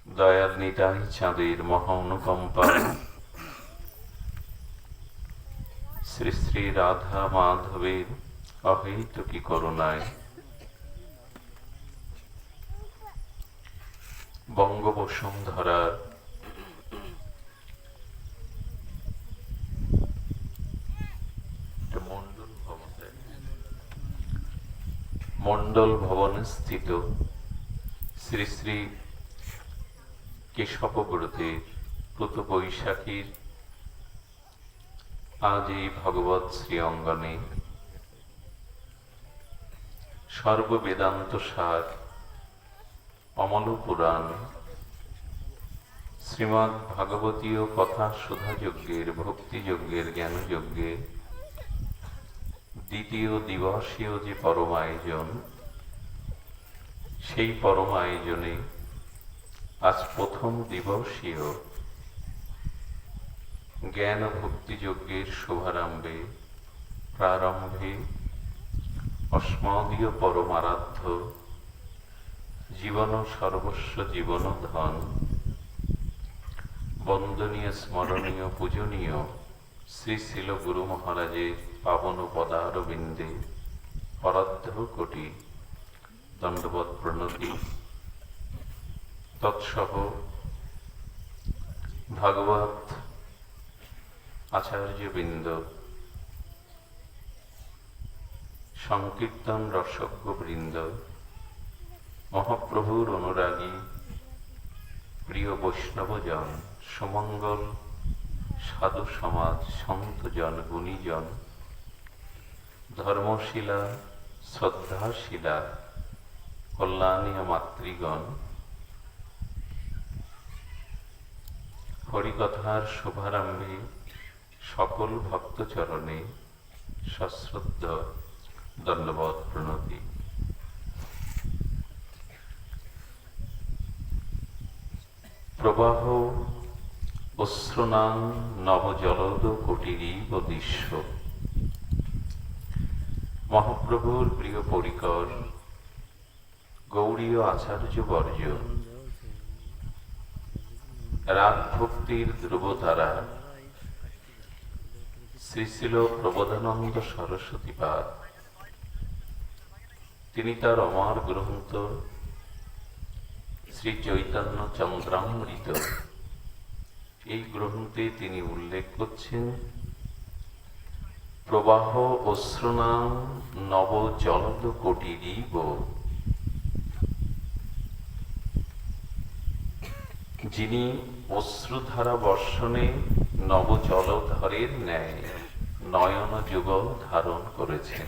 দয়ার নিতাই চাঁদের মহা অনুকম্পায় শ্রী শ্রী রাধা মাধবের অহৈতুকী করুণায় বঙ্গবসুন্ধরার মণ্ডল ভবনে স্থিত শ্রী শ্রী কেশবব্রতের প্রত বৈশাখীর আজ এই ভগবৎ শ্রী অঙ্গনে সর্ববেদান্ত সার অমল পুরাণ শ্রীমদ্ ভাগবতীয় কথা সুধাযজ্ঞের ভক্তিযজ্ঞের জ্ঞানযজ্ঞের দ্বিতীয় দিবসীয় যে পরম আয়োজন, সেই পরম আয়োজনে আজ প্রথম দিবসীয় জ্ঞান ভক্তিযজ্ঞের শুভারম্ভে প্রারম্ভে অস্মদীয় পরমারাধ্য জীবন সর্বস্ব জীবন ধন বন্দনীয় স্মরণীয় পূজনীয় শ্রী শিল গুরু মহারাজের পাবন পদারবিন্দে পরার্ধ কোটি দণ্ডবৎ প্রণতি তৎসহ ভাগবত আচার্যবৃন্দ সংকীর্তন রসজ্ঞ বৃন্দ মহাপ্রভুর অনুরাগী প্রিয় বৈষ্ণবজন সুমঙ্গল সাধু সমাজ সন্তজন গুণীজন ধর্মশীলা শ্রদ্ধাশীলা কল্যাণীয় মাতৃগণ, হরিকথার শুভারম্ভে সকল ভক্তচরণে সশ্রদ্ধ দণ্ডবৎ প্রণতি। প্রবাহ অশ্রুনাং নবজলদ কোটিরিব দৃশ্য। মহাপ্রভুর প্রিয় পরিকর গৌড়ীয় আচার্যবর্য রাগ ভক্তির ধ্রুবতারা শ্রী শিল প্রবোধানন্দ সরস্বতীপাদ, তিনি তার অমর গ্রন্থ শ্রী চৈতন্য চন্দ্রামৃত এই গ্রন্থে তিনি উল্লেখ করছেন প্রবাহ অশ্রুনাং নব জলদ কোটিরিব। যিনি অশ্রুধারা বর্ষণে নব জলধরের ন্যায় নয়ন যুগল ধারণ করেছেন,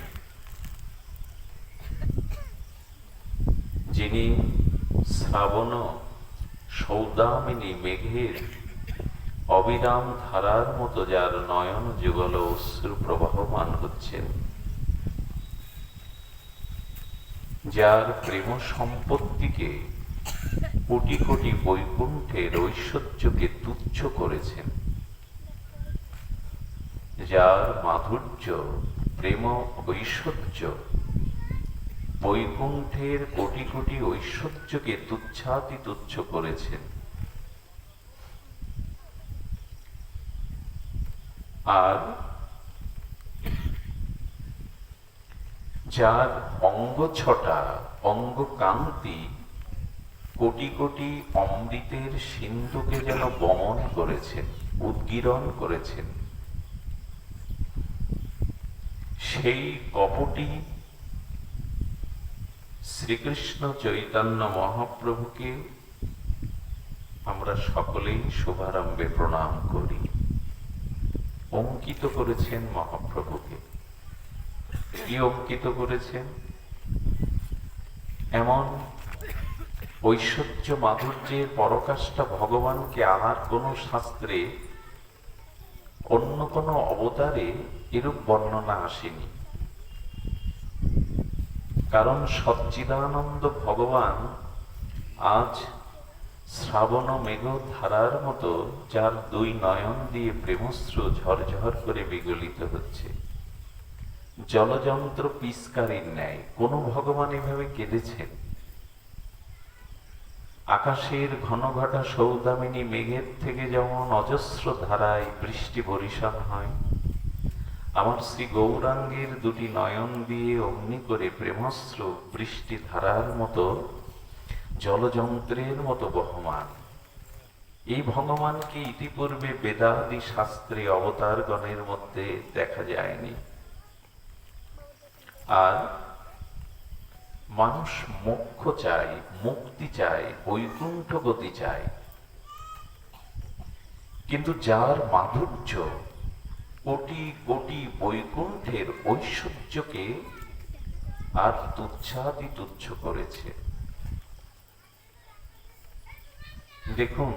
যিনি শ্রাবণ সৌদামিনী মেঘের অবিরাম ধারার মতো যার নয়ন যুগল অশ্রু প্রবাহমান হচ্ছেন, যার প্রেম সম্পত্তিকে কোটি কোটি বৈকুণ্ঠের ঐশ্বর্যকে তুচ্ছ করেছেন, যার মাধুর্য প্রেম ঐশ্বর্য বৈকুণ্ঠের কোটি কোটি ঐশ্বর্যকে তুচ্ছাতি তুচ্ছ করেছেন, আর যার অঙ্গ ছটা অঙ্গ কান্তি কোটি কোটি অমৃতের সিন্ধুকে যেন বমন করেছেন, উদ্গীরণ করেছেন, সেই কপটি শ্রীকৃষ্ণ চৈতন্য মহাপ্রভুকে আমরা সকলেই শুভারম্ভে প্রণাম করি। অঙ্কিত করেছেন মহাপ্রভুকে। কি অঙ্কিত করেছেন? এমন ঐশ্বর্য মাধুর্যের পরকাষ্ঠা ভগবানকে আর কোন শাস্ত্রে অন্য কোন অবতারে এরূপ বর্ণনা আসেনি। কারণ সচ্চিদানন্দ ভগবান আজ শ্রাবণ মেঘ ধারার মতো যার দুই নয়ন দিয়ে প্রেমশ্রু ঝরঝর করে বিগলিত হচ্ছে, জলযন্ত্র পিস্কারির ন্যায় কোন ভগবান এভাবে কেঁদেছেন? আকাশের ঘনঘটা সৌদামিনী মেঘের থেকে যেমন অজস্র ধারায় বৃষ্টি বরিশান হয়, আমার শ্রী গৌরাঙ্গের দুটি নয়ন দিয়ে অগ্নি করে প্রেমস্র বৃষ্টি ধারার মতো জলযন্ত্রের মতো বহমান। এই ভগবানকে ইতিপূর্বে বেদাদি শাস্ত্রে অবতারগণের মধ্যে দেখা যায়নি। আর মানুষ মোক্ষ চায়, মুক্তি চায়, বৈকুণ্ঠ গতি চায়, কিন্তু যার মাধুর্য কোটি কোটি বৈকুণ্ঠের ঐশ্বর্যকে আর তুচ্ছাতি তুচ্ছ করেছে। দেখুন,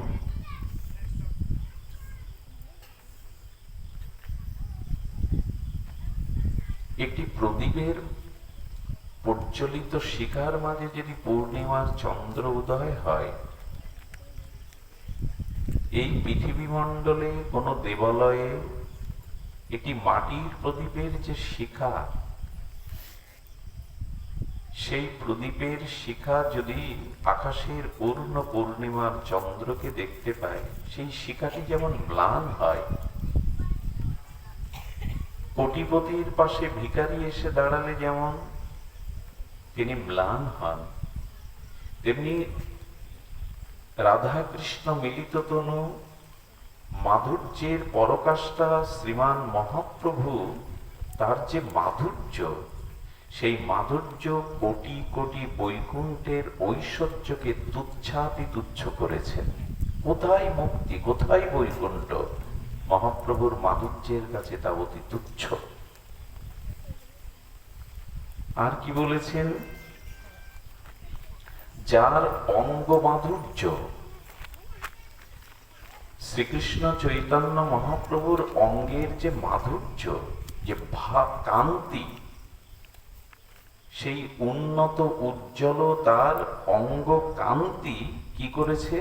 একটি প্রদীপের প্রজ্বলিত শিখার মাঝে যদি পূর্ণিমার চন্দ্র উদয় হয়, এই পৃথিবী মণ্ডলে কোন দেবালয়ে একটি মাটির প্রদীপের যে শিখা, সেই প্রদীপের শিখা যদি আকাশের পূর্ণ পূর্ণিমার চন্দ্রকে দেখতে পায়, সেই শিখাটি যেমন ম্লান হয়, কোটিপতির পাশে ভিখারি এসে দাঁড়ালে যেমন তিনি ম্লান হন, তেমনি রাধা কৃষ্ণ মিলিত তনু মাধুর্যের পরকাষ্ঠা শ্রীমান মহাপ্রভু, তার যে মাধুর্য, সেই মাধুর্য কোটি কোটি বৈকুণ্ঠের ঐশ্বর্যকে তুচ্ছাতি তুচ্ছ করেছেন। কোথায় মুক্তি, কোথায় বৈকুণ্ঠ? মহাপ্রভুর মাধুর্যের কাছে তা অতি তুচ্ছ। আর কি বলেছেন? যার অঙ্গ মাধুর্য, শ্রীকৃষ্ণ চৈতন্য মহাপ্রভুর অঙ্গের যে মাধুর্য, যে কান্তি, সেই উন্নত উজ্জ্বল তার অঙ্গ কান্তি কি করেছে?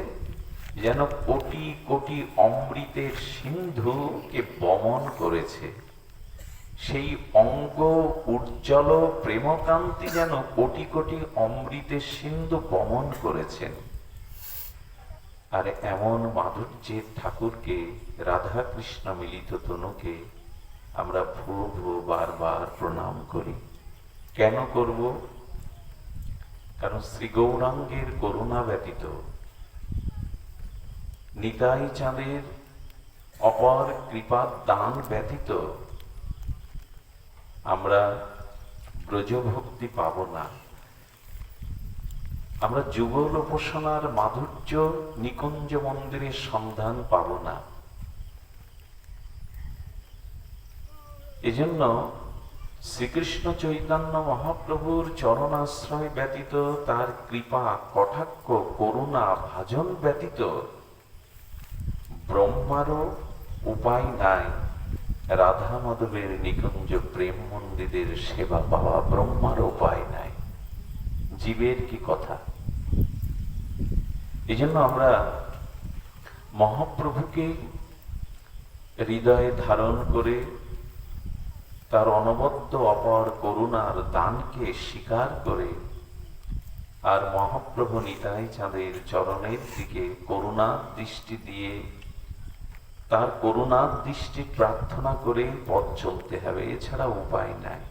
যেন কোটি কোটি অমৃতের সিন্ধুকে বমন করেছে। সেই অঙ্গ উজ্জ্বল প্রেমকান্তি যেন কোটি কোটি অমৃতের সিন্ধু বমন করেছেন। আর এমন মাধুর্যের ঠাকুরকে, রাধা কৃষ্ণ মিলিত তনুকে আমরা ভুয়ো ভুয়ো বারবার প্রণাম করি। কেন করব? কারণ শ্রী গৌরাঙ্গের করুণা ব্যতীত, নিতাই চাঁদের অপর কৃপা দান ব্যতীত আমরা ব্রজভক্তি পাব না। আমরা যুগল উপাসনার মাধুর্য নিকুঞ্জ মন্দিরের সন্ধান পাব না। এজন্য শ্রীকৃষ্ণ চৈতন্য মহাপ্রভুর চরণাশ্রয় ব্যতীত, তার কৃপা কটাক্ষ করুণা ভাজন ব্যতীত ব্রহ্মারও উপায় নাই রাধা মাধবের নিকুঞ্জ প্রেম মন্দিরের সেবা পাওয়া। ব্রহ্মার উপায় নাই, জীবের কি কথা? এই জন্য আমরা মহাপ্রভুকে হৃদয়ে ধারণ করে তার অনবদ্য অপার করুণার দানকে স্বীকার করে, আর মহাপ্রভু নিতাই চাঁদের চরণের দিকে করুণার দৃষ্টি দিয়ে, তার করুণার দৃষ্টি প্রার্থনা করে পথ চলতে হবে, এছাড়া উপায় নাই।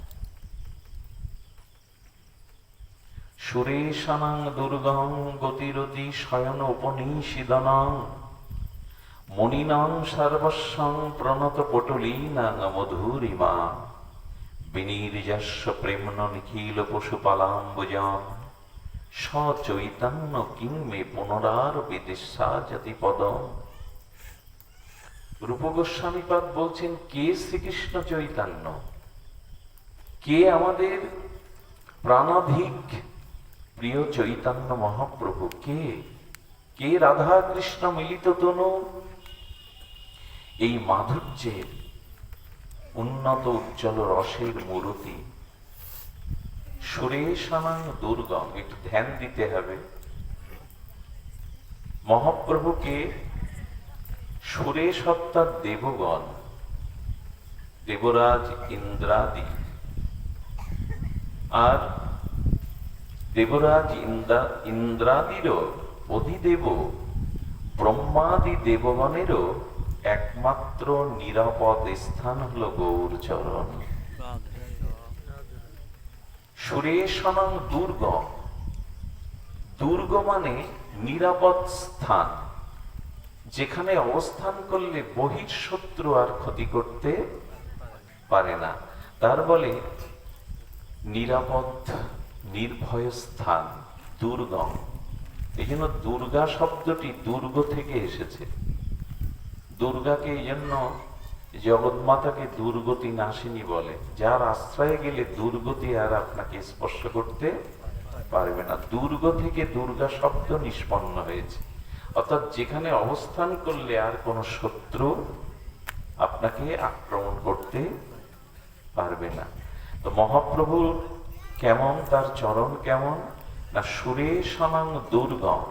সুরেশানাং দুর্গং গতিরতি শয়ন উপনিষিদনাং মনিনাং সর্বস্বং প্রণত পটলীনাং মধুরিমা বিনির্যস্য প্রেম্ন নিখিল পশুপালাম্বুজাম সচৈতন্য কিং মে পুনরার বিদিশাজাতি পদম। রূপ গোস্বামীপাদ বলছেন, কে শ্রীকৃষ্ণ চৈতন্য? কে আমাদের প্রাণাধিক প্রিয় চৈতন্য মহাপ্রভু? কে? কে রাধা কৃষ্ণ মিলিত তনু? এই মাধুর্যের উন্নত উজ্জ্বল রসের মূরতি। সুরেশানাং দুর্গম, একটু ধ্যান দিতে হবে। মহাপ্রভুকে সুরেশ অর্থাৎ দেবগণ, দেবরাজ ইন্দ্রাদি, আর দেবরাজ ইন্দ্রাদিরও অধিদেব ব্রহ্মাদি দেবগণেরও একমাত্র নিরাপদ স্থান হল গৌর চরণ। সুরেশনং দুর্গ, দুর্গ মানে নিরাপদ স্থান, যেখানে অবস্থান করলে বহিঃশত্রু আর ক্ষতি করতে পারে না। তার বলে নিরাপদ নির্ভয় স্থান দুর্গম। এই জন্য দুর্গা শব্দটি দুর্গ থেকে এসেছে। দুর্গাকে এই জন্য জগৎমাতাকে দুর্গতি নাশিনী বলে, যার আশ্রয়ে গেলে দুর্গতি আর আপনাকে স্পর্শ করতে পারবে না। দুর্গ থেকে দুর্গা শব্দ নিষ্পন্ন হয়েছে, অর্থাৎ যেখানে অবস্থান করলে আর কোন শত্রু আপনাকে আক্রমণ করতে পারবে না। তো মহাপ্রভুর কেমন, তার চরণ কেমন না সুরেশানাং দুর্গম,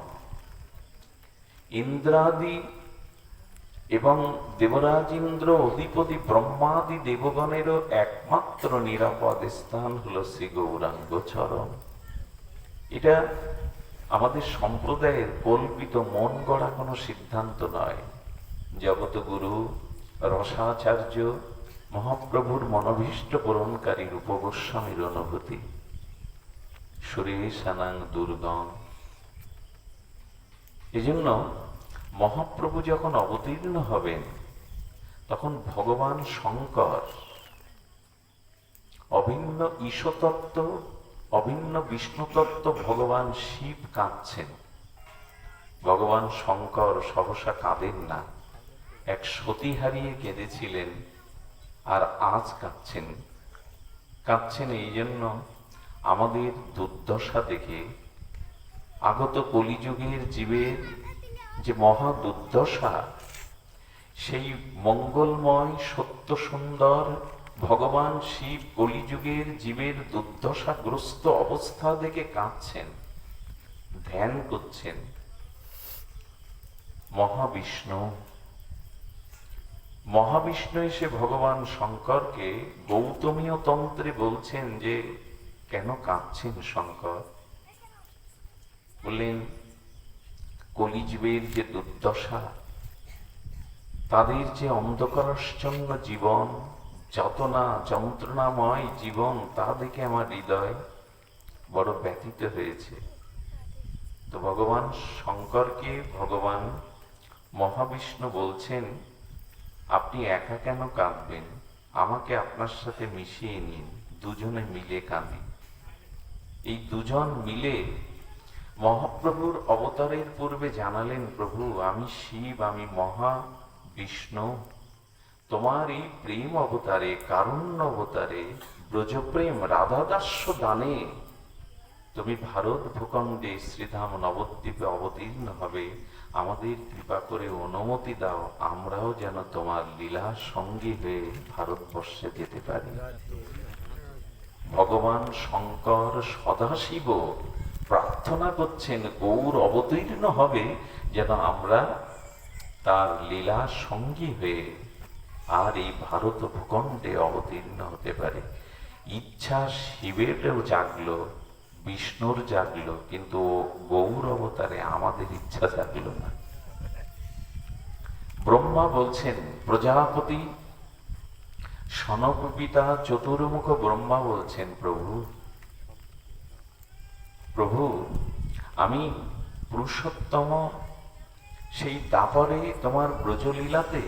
ইন্দ্রাদি এবং দেবরাজ ইন্দ্র অধিপতি ব্রহ্মাদি দেবগণেরও একমাত্র নিরাপদ স্থান হলো শ্রী গৌরাঙ্গ চরণ। এটা আমাদের সম্প্রদায়ের কল্পিত মন গড়া কোনো সিদ্ধান্ত নয়। জগতগুরু রসাচার্য মহাপ্রভুর মনোভীষ্ট পূরণকারী রূপগোস্বামীর অনুভূতি। সুরেশানাং দুর্গম। এজন্য মহাপ্রভু যখন অবতীর্ণ হবেন তখন ভগবান শঙ্কর অভিন্ন ঈশতত্ত্ব, অভিন্ন বিষ্ণুতত্ত্ব ভগবান শিব কাঁদছেন। ভগবান শঙ্কর সহসা কাঁদেন না, এক সতী হারিয়ে কেঁদেছিলেন আর আজ কাঁদছেন। কাঁদছেন এই জন্য আমাদের দুর্দশা দেখে, আগত কলিযুগের জীবের যে মহা দুর্দশা, সেই মঙ্গলময় সত্য সুন্দর ভগবান শিব কলিযুগের জীবের দুর্দশাগ্রস্ত অবস্থা দেখে কাঁদছেন, ধ্যান করছেন। মহাবিষ্ণু এসে ভগবান শঙ্করকে গৌতমীয় তন্ত্রে বলছেন যে কেন কাঁদছেন শঙ্কর? বললেন কলিযুগের যে দুর্দশা, তাদের যে অন্ধকারাচ্ছন্ন জীবন, যাতনা যন্ত্রণাময় জীবন, তা দেখে আমার হৃদয় বড় ব্যথিত হয়েছে। তো ভগবান শঙ্করকে ভগবান মহাবিষ্ণু বলছেন, আপনি একা কেন কাঁদবেন? আমাকে আপনার সাথে মিশিয়ে নিন, দুজনে মিলে কাঁদি। এই দুজন মিলে মহাপ্রভুর অবতারের পূর্বে জানালেন, প্রভু আমি শিব, আমি মহাবিষ্ণু, তোমার এই প্রেম অবতারে, কারুণ্য অবতারে, ব্রজপ্রেম রাধাদাস্য দানে তুমি ভারত ভূখণ্ডে শ্রীধাম নবদ্বীপে অবতীর্ণ হবে। আমাদের কৃপা করে অনুমতি দাও, আমরাও যেন তোমার লীলা সঙ্গী হয়ে ভারতবর্ষে যেতে পারি। ভগবান শঙ্কর সদাশিব প্রার্থনা করছেন গৌর অবতীর্ণ হবে যেন আমরা তার লীলা সঙ্গী হয়ে আর এই ভারত ভূখণ্ডে অবতীর্ণ হতে পারে। ইচ্ছা শিবেরও জাগলো, বিষ্ণুর জাগলো, কিন্তু গৌর অবতারে আমাদের ইচ্ছা জাগলো না। ব্রহ্মা বলছেন, প্রজাপতি সনক পিতা চতুর্মুখ ব্রহ্মা বলছেন, প্রভু আমি পুরুষোত্তম সেই দাপরে তোমার ব্রজলীলাতে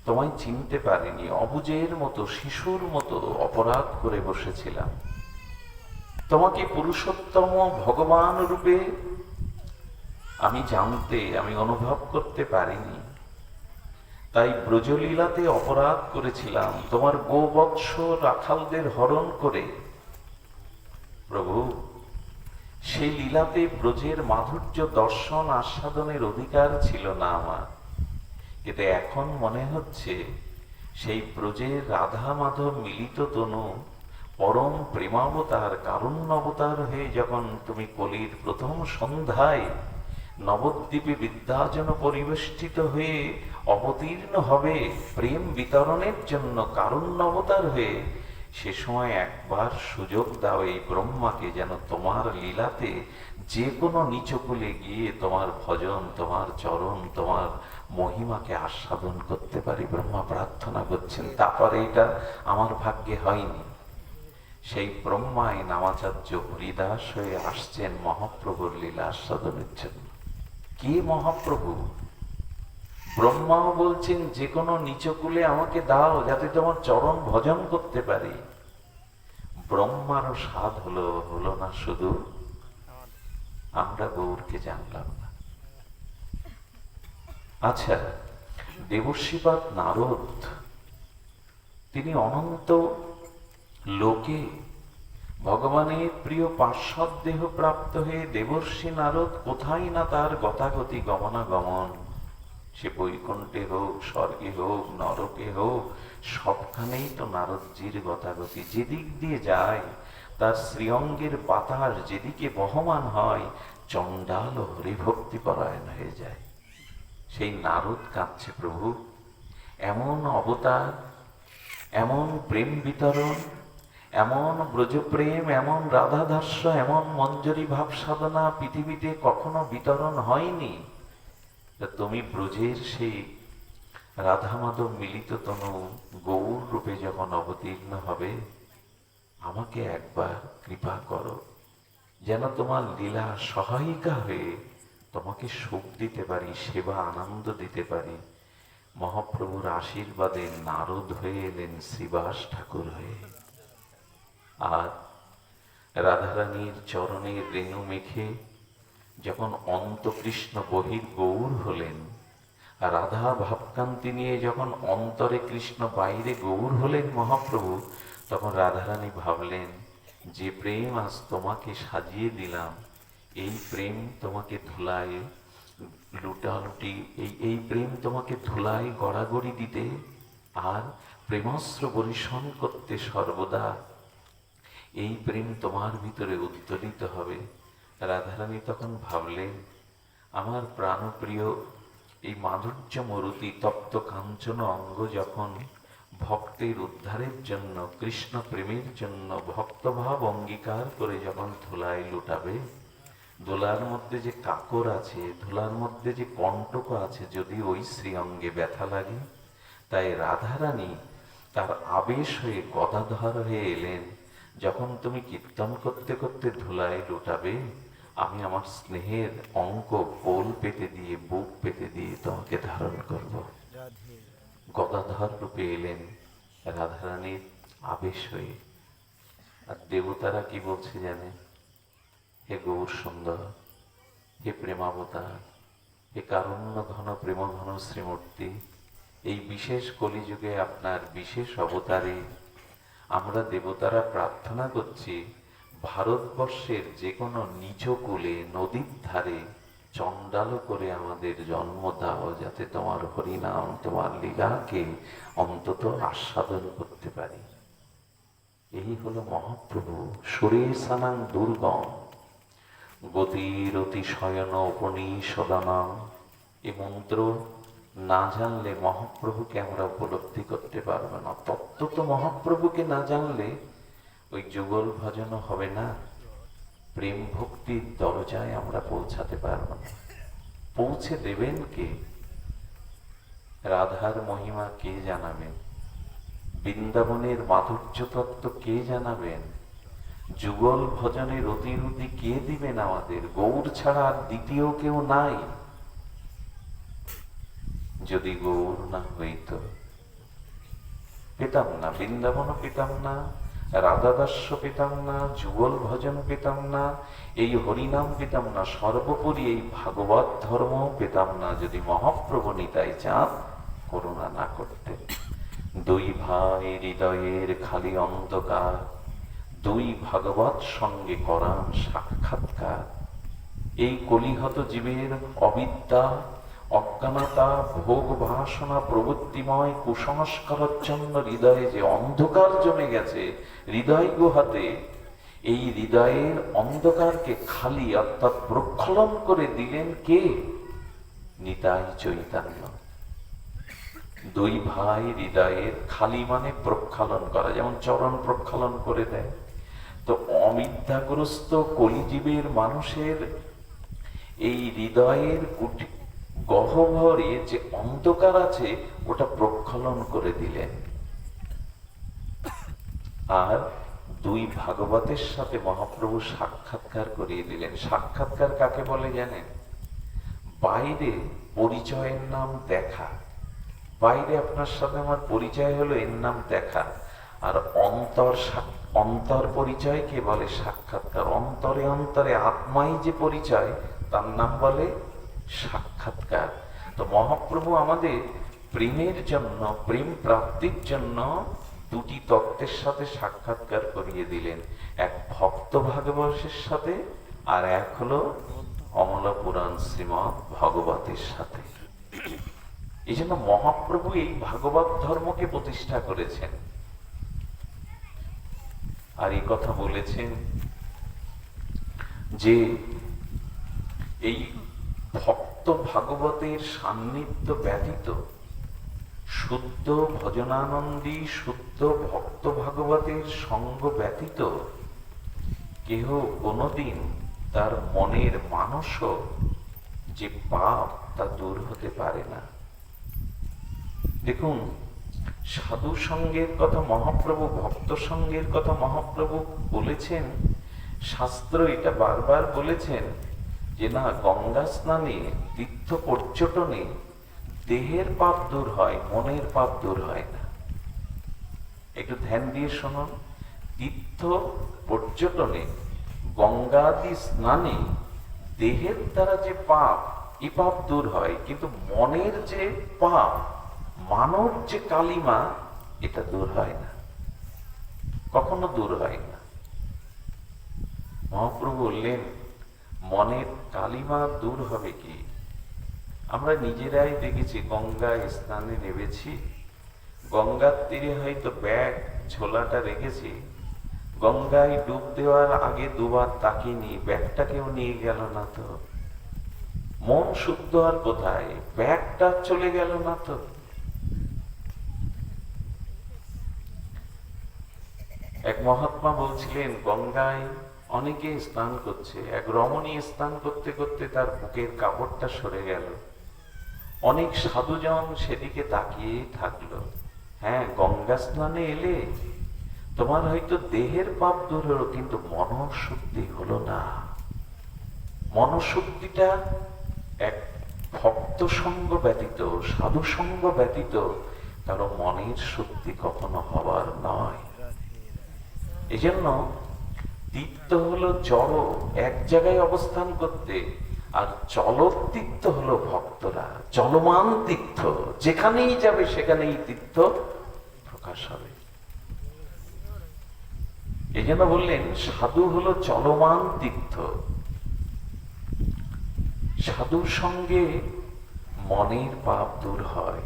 তোমায় চিনতে পারিনি, অবুজের মতো শিশুর মতো অপরাধ করে বসেছিলাম। তোমাকে পুরুষোত্তম ভগবান রূপে আমি অনুভব করতে পারিনি, তাই ব্রজলীলাতে অপরাধ করেছিলাম, তোমার গোবৎস রাখালদের হরণ করে। প্রভু সেই লীলাতে ব্রজের মাধুর্য দর্শন আস্বাদনের অধিকার ছিল না আমার, কিন্তু এখন মনে হচ্ছে সেই ব্রজের রাধা মাধব মিলিত তনু পরম প্রেমাবতার, কারুণ্য অবতার হয়ে যখন তুমি কলির প্রথম সন্ধ্যায় নবদ্বীপে বিদ্যাজন পরিবেষ্টিত হয়ে অবতীর্ণ হবে প্রেম বিতরণের জন্য কারুণ্য অবতার হয়ে, সে সময় একবার সুযোগ দাও এই ব্রহ্মাকে যেন তোমার লীলাতে যে কোনো নিচকুলে গিয়ে তোমার ভজন, তোমার চরণ, তোমার মহিমাকে আস্বাদন করতে পারি। ব্রহ্মা প্রার্থনা করছেন। তারপরে এটা আমার ভাগ্যে হয়নি। সেই ব্রহ্মায় নামাচার্য হরিদাস হয়ে আসছেন মহাপ্রভুর লীলা আস্বাদনের জন্য। কে মহাপ্রভু? ব্রহ্মাও বলছেন যে কোনো নিচকুলে আমাকে দাও, যাতে তোমার চরণ ভজন করতে পারি। ব্রহ্মারও স্বাদ হলো না শুধু, আমরা গৌরকে জানলাম না। আচ্ছা, দেবর্ষিপাদ নারদ তিনি অনন্ত লোকে ভগবানের প্রিয় পার্শ্বদ দেহ প্রাপ্ত হয়ে দেবর্ষি নারদ কোথায় না তার গতাগতি গমনাগমন, সে বৈকুণ্ঠে হোক, স্বর্গে হোক, নরকে হোক, সবখানেই তো নারদজির গতাগতি। যেদিক দিয়ে যায় তার শ্রীঅঙ্গের বাতাস যেদিকে বহমান হয়, চণ্ডাল ও হরিভক্তি পরায়ণ হয়ে যায়। সেই নারদ কাঁদছে, প্রভু এমন অবতার, এমন প্রেম বিতরণ, এমন ব্রজপ্রেম, এমন রাধাদাস্য, এমন মঞ্জরি ভাব সাধনা পৃথিবীতে কখনো বিতরণ হয়নি। তুমি ব্রজের সেই রাধা মাধব মিলিত তনু গৌর রূপে যখন অবতীর্ণ হবে, আমাকে একবার কৃপা করো, যেন তোমার লীলা সহায়িকা হয়ে তোমাকে সুখ দিতে পারি, সেবা আনন্দ দিতে পারি। মহাপ্রভুর আশীর্বাদে নারদ হয়ে এলেন শ্রীবাস ঠাকুর হয়ে। আর রাধারানীর চরণের রেণু মেখে যখন অন্তকৃষ্ণ বহির গৌর হলেন, রাধা ভাবকান্তি নিয়ে যখন অন্তরে কৃষ্ণ বাইরে গৌর হলেন মহাপ্রভু, তখন রাধারানী ভাবলেন যে প্রেম আজ তোমাকে সাজিয়ে দিলাম, এই প্রেম তোমাকে ধুলায় লুটালুটি, এই প্রেম তোমাকে ধুলায় গড়াগড়ি দিতে আর প্রেমাস্ত্র বরিশন করতে সর্বদা, এই প্রেম তোমার ভিতরে উত্তোলিত হবে। রাধারানী তখন ভাবলেন, আমার প্রাণপ্রিয় এই মাধুর্য মরুতি তপ্ত কাঞ্চন অঙ্গ যখন ভক্তের উদ্ধারের জন্য, কৃষ্ণ প্রেমের জন্য ভক্তভাব অঙ্গীকার করে যখন ধুলায় লুটাবে, ধুলার মধ্যে যে কাকর আছে, ধুলার মধ্যে যে কণ্টক আছে, যদি ওই শ্রীঅঙ্গে ব্যথা লাগে, তাই রাধারানী তার আবেশ হয়ে গদাধর হয়ে এলেন। যখন তুমি কীর্তন করতে করতে ধুলায় লুটাবে, আমি আমার স্নেহের অঙ্ক কোল পেতে দিয়ে, বুক পেতে দিয়ে তোমাকে ধারণ করব। গদাধর রূপে এলেন রাধারানীর আবেশ হয়ে। আর দেবতারা কি বলছে জানেন? হে গৌর সুন্দর, হে প্রেমাবতার, হে কারুণ্য ঘন প্রেম ঘন শ্রীমূর্তি, এই বিশেষ কলিযুগে আপনার বিশেষ অবতারে আমরা দেবতারা প্রার্থনা করছি, ভারতবর্ষের যে কোনো নিচ কূলে, নদীর ধারে চণ্ডাল করে আমাদের জন্ম দাও, যাতে তোমার হরিনাম, তোমার লীলাকে অন্তত আস্বাদন করতে পারি। এই হলো মহাপ্রভু। সুরেশানাং দুর্গম গতিরতি শয়ন উপনিষদানাং। এই মন্ত্র না জানলে মহাপ্রভুকে আমরা উপলব্ধি করতে পারবো না। তত্ত্ব তো মহাপ্রভুকে না জানলে ওই যুগল ভজনও হবে না, প্রেম ভক্তির দরজায় আমরা পৌঁছাতে পারবো না। পৌঁছে দেবেন কে? রাধার মহিমা কে জানাবেন? বৃন্দাবনের মাধুর্য তত্ত্ব কে জানাবেন? যুগল ভজনের অতিরুতি কে দিবেন আমাদের? গৌর ছাড়া আর দ্বিতীয় কেউ নাই। যদি গৌর না হইত, পেতাম না, বৃন্দাবনও পেতাম না, রাধাদাস্য পেতাম না, যুগল ভজন পেতাম না, এই হরিনাম পেতাম না, সর্বোপরি এই ভাগবত ধর্ম পেতাম না, যদি মহাপ্রভু নিতাই চাঁদ করুণা না করতেন। দুই ভাই হৃদয়ের খালি অন্ধকার, দুই ভাগবত সঙ্গে করান সাক্ষাৎকার। এই কলিহত জীবের অবিদ্যা, অজ্ঞানতা, ভোগ বাসনা প্রবৃত্তিময় কুসংস্কারাচ্ছন্ন হৃদয়ে যে অন্ধকার জমে গেছে হৃদয় গুহাতে, এই হৃদয়ের অন্ধকারকে খালি অর্থাৎ প্রক্ষালন করে দিলেন কে? নিতাই চৈতন্য। দুই ভাই হৃদয়ের খালি মানে প্রক্ষালন করা, যেমন চরণ প্রক্ষালন করে দেয়, তো অবিদ্যাগ্রস্ত কলিজীবের মানুষের এই হৃদয়ের গহ্বরে যে অন্ধকার আছে ওটা প্রক্ষালন করে দিলেন। আর দুই ভাগবতের সাথে মহাপ্রভু সাক্ষাৎকার করিয়ে দিলেন। সাক্ষাৎকার কাকে বলে জানেন? বাইরে পরিচয়ের নাম দেখা, বাইরে আপনার সাথে আমার পরিচয় হলো, এর নাম দেখা। আর অন্তর পরিচয়কে বলে সাক্ষাৎকার। অন্তরে অন্তরে আত্মাই যে পরিচয়, তার নাম বলে সাক্ষাৎকার। তো মহাপ্রভু আমাদের প্রেমের জন্য, প্রেম প্রাপ্তির জন্য দুটি তত্ত্বের সাথে সাক্ষাৎকার করিয়ে দিলেন। এক ভক্ত ভাগবতের সাথে, আর এক হলো অমলা পুরাণ শ্রীমৎ ভগবতের সাথে। এই জন্য মহাপ্রভু এই ভাগবত ধর্মকে প্রতিষ্ঠা করেছেন। আর এই কথা বলেছেন যে এই ভক্ত ভাগবতের সান্নিধ্য ব্যতীত, শুদ্ধ ভজনানন্দী শুদ্ধ ভক্ত ভাগবতের সঙ্গ ব্যতীত কেহ কোনোদিন তার মনের মানস যে পাপ তা দূর হতে পারে না। দেখুন, সাধু সঙ্গের কথা মহাপ্রভু, ভক্ত সঙ্গের কথা মহাপ্রভু বলেছেন। শাস্ত্র এটা বারবার বলেছেন যে না, গঙ্গা স্নানে, তীর্থ পর্যটনে দেহের পাপ দূর হয়, মনের পাপ দূর হয় না। একটু ধ্যান দিয়ে শুনুন। তীর্থ পর্যটনে, গঙ্গাদি স্নানে দেহের দ্বারা যে পাপ, এই পাপ দূর হয়, কিন্তু মনের যে পাপ, মানব যে কালিমা, এটা দূর হয় না, কখনো দূর হয় না। মহাপ্রভু বললেন মনের কালিমা দূর হবে কি? আমরা নিজেরাই দেখেছি, গঙ্গায় স্নানে নেমেছি, গঙ্গার তীরে হয়তো ব্যাগ ঝোলাটা রেখেছি, গঙ্গায় ডুব দেওয়ার আগে দুবার তাকিনি, ব্যাগটা কেউ নিয়ে গেল না তো। মন শুদ্ধ আর কোথায়, ব্যাগটা চলে গেল না তো। এক মহাত্মা বলছিলেন গঙ্গায় অনেকে স্নান করছে, এক রমণী স্নান করতে করতে তার বুকের কাপড়টা সরে গেল। অনেক সাধুজন সেদিকে তাকিয়ে থাকলো। হ্যাঁ, গঙ্গা স্নানে এলে তোমার হয়তো দেহের পাপ দূর হলো, কিন্তু মনঃশুদ্ধি হলো না। মনঃশুদ্ধিটা এক ভক্ত সঙ্গ ব্যতীত, সাধু সঙ্গ ব্যতীত কারো মনের শুদ্ধি কখনো হবার নয়। এই জন্য তীর্থ হলো জড়, এক জায়গায় অবস্থান করতে, আর চলতীর্থ হলো ভক্তরা, চলমান তীর্থ, যেখানেই যাবে সেখানেই তীর্থ প্রকাশ হবে। এই জন্য বললেন সাধু হলো চলমান তীর্থ। সাধুর সঙ্গে মনের পাপ দূর হয়,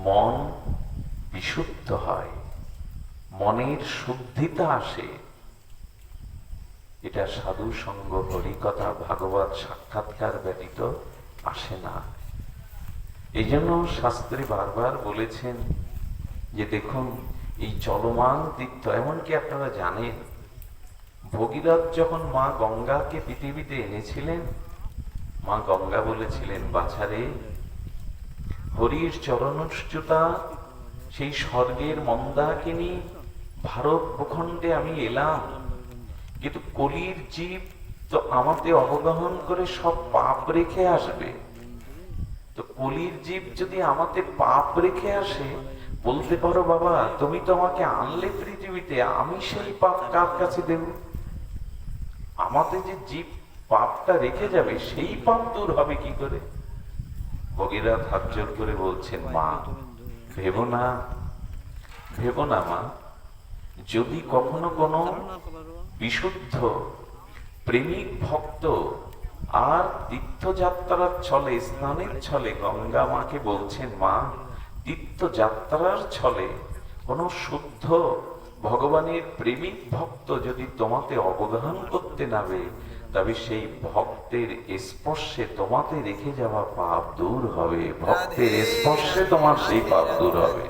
মন বিশুদ্ধ হয়, মনের শুদ্ধিতা আসে। এটা সাধু সঙ্গ, হরিকথা, ভাগবত সাক্ষাৎকার ব্যতীত আসে না। এই জন্য শাস্ত্রে বারবার বলেছেন যে দেখুন, এই চলমান তীর্থ, এমনকি আপনারা জানেন ভগীরথ যখন মা গঙ্গাকে পৃথিবীতে এনেছিলেন, মা গঙ্গা বলেছিলেন বাছারে, হরির চরণচ্যুতা সেই স্বর্গের মন্দাকিনী ভারত ভূখণ্ডে আমি এলাম, কিন্তু কলির জীব তো আমাকে অবগাহন করে সব পাপ রেখে আসবে। তো কলির জীব যদি আমাকে পাপ রেখে আসে, বলতে পারো বাবা তুমি তো আমাকে আনলে পৃথিবীতে, আমি সেই পাপ কার কাছে দেব? আমাদের যে জীব পাপটা রেখে যাবে, সেই পাপ দূর হবে কি করে? ভগীরথ হাত জোর করে বলছেন মা ভেবো না, ভেবো না মা, যদি কখনো কোনো বিশুদ্ধ প্রেমিক ভক্ত আর তীর্থযাত্রার ছলে, স্নানের ছলে, গঙ্গা মাকে বলছেন মা, তীর্থযাত্রার ছলে কোন শুদ্ধ ভগবানের প্রেমিক ভক্ত যদি তোমাতে অবগাহন করতে নাবে, তবে সেই ভক্তের স্পর্শে তোমাতে রেখে যাওয়া পাপ দূর হবে, ভক্তের স্পর্শে তোমার সেই পাপ দূর হবে।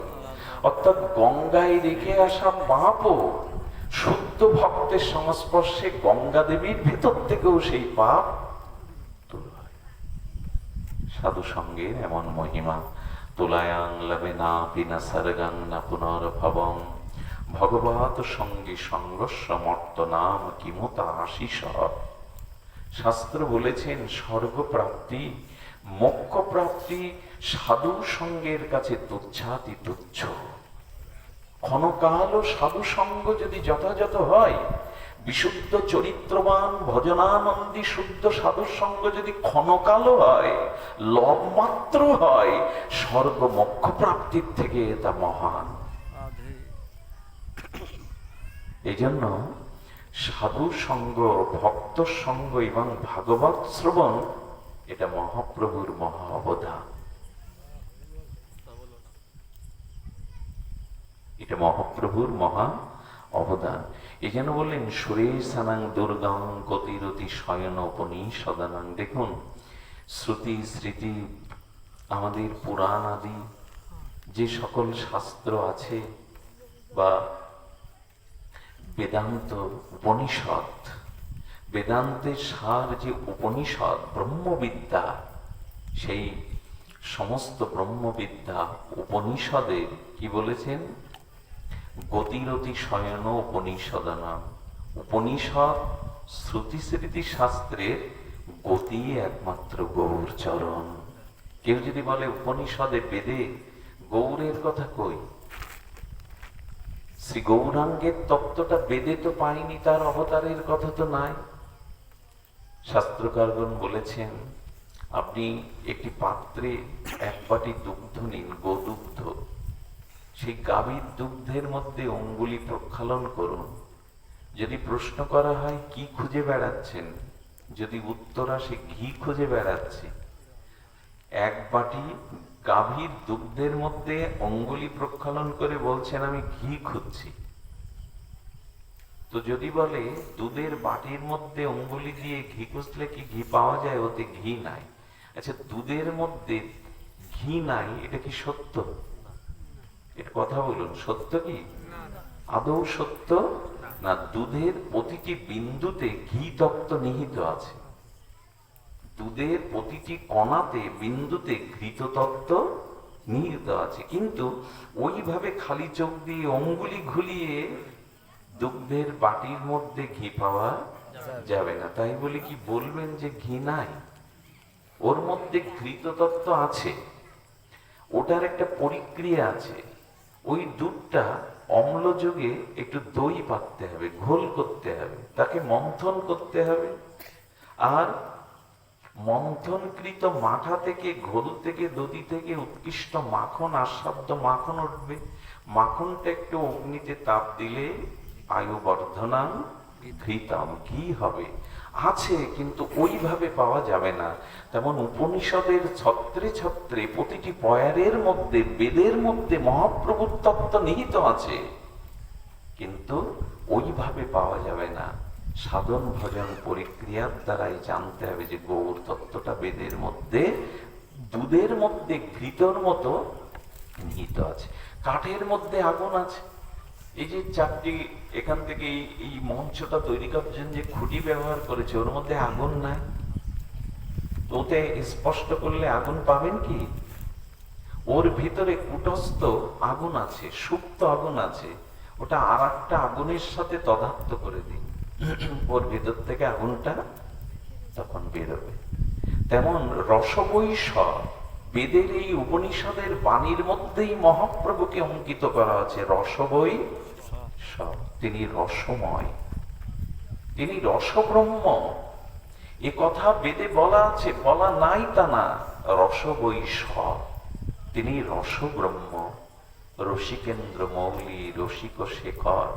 অর্থাৎ গঙ্গায় রেখে আসা পাপও শুদ্ধ শুদ্ধ ভক্তের সংস্পর্শে গঙ্গা দেবীর ভেতর থেকেও সেই পাপ দূর হয়। সাধু সঙ্গের এমন মহিমা। তুলায়াং লবে না বিনা সর্গাং না পুনর্ভবং ভগবত সঙ্গে সংঘর্ষ মর্ত নাম কিমতা আশিস। শাস্ত্র বলেছেন স্বর্গপ্রাপ্তি, মোক্ষ প্রাপ্তি সাধু সঙ্গের কাছে তুচ্ছাতি তুচ্ছ। ক্ষণকাল সাধু সঙ্গ যদি যথাযথ হয়, বিশুদ্ধ চরিত্রবান ভজনানন্দী শুদ্ধ সাধু সঙ্গ যদি ক্ষণকালও হয়, লবমাত্র হয়, স্বর্গ মোক্ষ প্রাপ্তির থেকে তা মহান। এই জন্য সাধু সঙ্গ, ভক্ত সঙ্গ এবং ভাগবত শ্রবণ এটা মহাপ্রভুর মহা অবদান। এটা মহাপ্রভুর মহা অবদান। এই জন্য বললেন সুরেশানাং দুর্গাং গতিরতি শয়ন উপনিষদানাং। দেখুন, শ্রুতি স্মৃতি, আমাদের পুরাণ আদি যে সকল শাস্ত্র আছে বা বেদান্ত উপনিষদ, বেদান্তের সার যে উপনিষদ ব্রহ্মবিদ্যা, সেই সমস্ত ব্রহ্মবিদ্যা উপনিষদে কি বলেছেন? গতিরতি শয়ন উপনিষদানাম। উপনিষদ শ্রুতি স্মৃতি শাস্ত্রের গতি একমাত্র গৌর চরণ। কেউ যদি বলে উপনিষদে বেদে গৌরের কথা কই, শ্রী গৌরাঙ্গের তত্ত্বটা বেদে তো পাইনি, তার অবতারের কথা তো নাই। শাস্ত্রকারগণ বলেছেন, আপনি একটি পাত্রে এক বাটি দুগ্ধ নিন, গোদুগ্ধ। সেই গাভীর দুগ্ধের মধ্যে অঙ্গুলি প্রক্ষালন করুন। যদি প্রশ্ন করা হয় কি খুঁজে বেড়াচ্ছেন, যদি উত্তর আসে ঘি খুঁজে বেড়াচ্ছি, এক বাটি গাভীর দুগ্ধের মধ্যে অঙ্গুলি প্রক্ষালন করে বলছেন আমি ঘি খুঁজছি। তো যদি বলে দুধের বাটির মধ্যে অঙ্গুলি দিয়ে ঘি খুঁজলে কি ঘি পাওয়া যায়? ওতে ঘি নাই। আচ্ছা, দুধের মধ্যে ঘি নাই, এটা কি সত্য? এটা কথা বলুন, সত্য কি? আদৌ সত্য না? দুধের প্রতিটি বিন্দুতে ঘি তত্ত্ব নিহিত আছে, দুধের প্রতিটি কণাতে বিন্দুতে ঘৃত তত্ত্ব নিহিত আছে। কিন্তু ওইভাবে খালি চোখ দিয়ে অঙ্গুলি ঘুলিয়ে দুগ্ধের বাটির মধ্যে ঘি পাওয়া যাবে না। তাই বলে কি বলবেন যে ঘি নাই? ওর মধ্যে ঘৃত তত্ত্ব আছে, ওটার একটা পরিক্রিয়া আছে। ওই দুধটা অম্লযোগে একটু দই পাততে হবে, ঘোল করতে হবে, তাকে মন্থন করতে হবে। আর মন্থনকৃত মাঠা থেকে, ঘোল থেকে, দধি থেকে উৎকৃষ্ট মাখন, আস্বাদ্য মাখন উঠবে। মাখনটা একটু অগ্নিতে তাপ দিলে আয়ু বর্ধনাং ঘৃতাম, ঘি হবে। আছে, কিন্তু ওইভাবে পাওয়া যাবে না। তেমন উপনিষদের ছত্রে ছত্রে প্রতিটি পয়ারের মধ্যে, বেদের মধ্যে মহাপ্রভুর তত্ত্ব নিহিত আছে, কিন্তু ওইভাবে পাওয়া যাবে না। সাধন ভজন পরিক্রিয়ার দ্বারাই জানতে হবে যে গৌর তত্ত্বটা বেদের মধ্যে, দুধের মধ্যে ঘৃতর মতো নিহিত আছে। কাঠের মধ্যে আগুন আছে। এই যে চারটি এখান থেকে এই মঞ্চটা তৈরি করার জন্য যে খুঁটি ব্যবহার করেছে, ওর মধ্যে আগুন নাই। ওতে স্পষ্ট করলে আগুন পাবেন কি? ওর ভিতরে কুটস্থ আগুন আছে, সুপ্ত আগুন আছে। ওটা আর একটা আগুনের সাথে তদাত্ম করে দিন, ওর ভিতর থেকে আগুনটা তখন বেরোবে। তেমন রসবৈষ, বেদের এই উপনিষদের বাণীর মধ্যেই মহাপ্রভুকে অঙ্কিত করা আছে। রসবৈ সব, তিনি রসময়, তিনি রসব্রহ্ম। এ কথা বেদে বলা আছে, বলা নাই তা না। রসবৈষ, তিনি রসব্রহ্ম, রসিকেন্দ্র মৌলি, রসিক শেখর।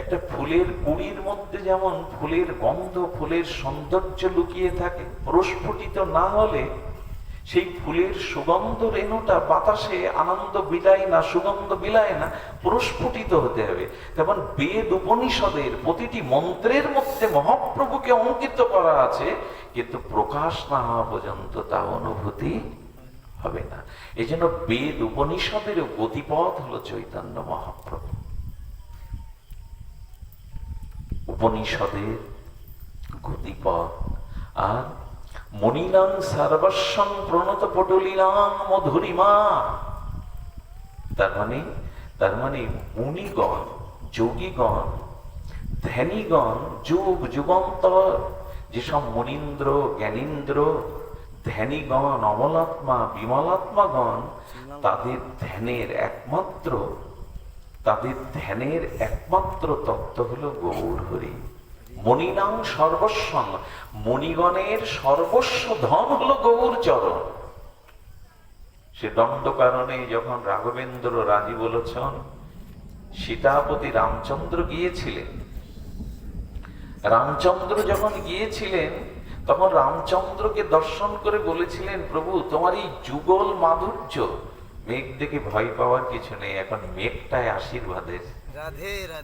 একটা ফুলের কুড়ির মধ্যে যেমন ফুলের গন্ধ, ফুলের সৌন্দর্য লুকিয়ে থাকে, প্রস্ফুটিত না হলে সেই ফুলের সুগন্ধ রেণুটা বাতাসে আনন্দ বিলায় না, সুগন্ধ বিলায় না, প্রস্ফুটিত হতে হবে। তেমন বেদ উপনিষদের প্রতিটি মন্ত্রের মধ্যে মহাপ্রভুকে অঙ্কিত করা আছে, কিন্তু প্রকাশ না হওয়া পর্যন্ত তা অনুভূতি হবে না। এই জন্য বেদ উপনিষদের গতিপথ হলো চৈতন্য মহাপ্রভু। উপনিষদের গতিপথ। আর মনিনাং সর্বস্বং প্রণত পটলীনাং মধুরিমা, তার মানে মুনিগণ, যোগীগণ, ধ্যানীগণ, যুগ যুগান্তর যেসব মুনীন্দ্র, জ্ঞানীন্দ্র, ধ্যানীগণ, অমলাত্মা, বিমলাত্মাগণ, তাদের ধ্যানের একমাত্র তত্ত্ব হলো গৌর হরি। মনিনাং সর্বস্বং, মণিগণের সর্বস্ব ধন হলো গৌর চরণ। সে দণ্ডকারণে যখন রাঘবেন্দ্র রাজি বলেছেন, সীতাপতি রামচন্দ্র গিয়েছিলেন, রামচন্দ্র যখন গিয়েছিলেন তখন রামচন্দ্রকে দর্শন করে বলেছিলেন, প্রভু তোমার এই যুগল মাধুর্য, মেঘ দেখে ভয় পাওয়ার কিছু নেই, এখন মেঘটায় আশীর্বাদের।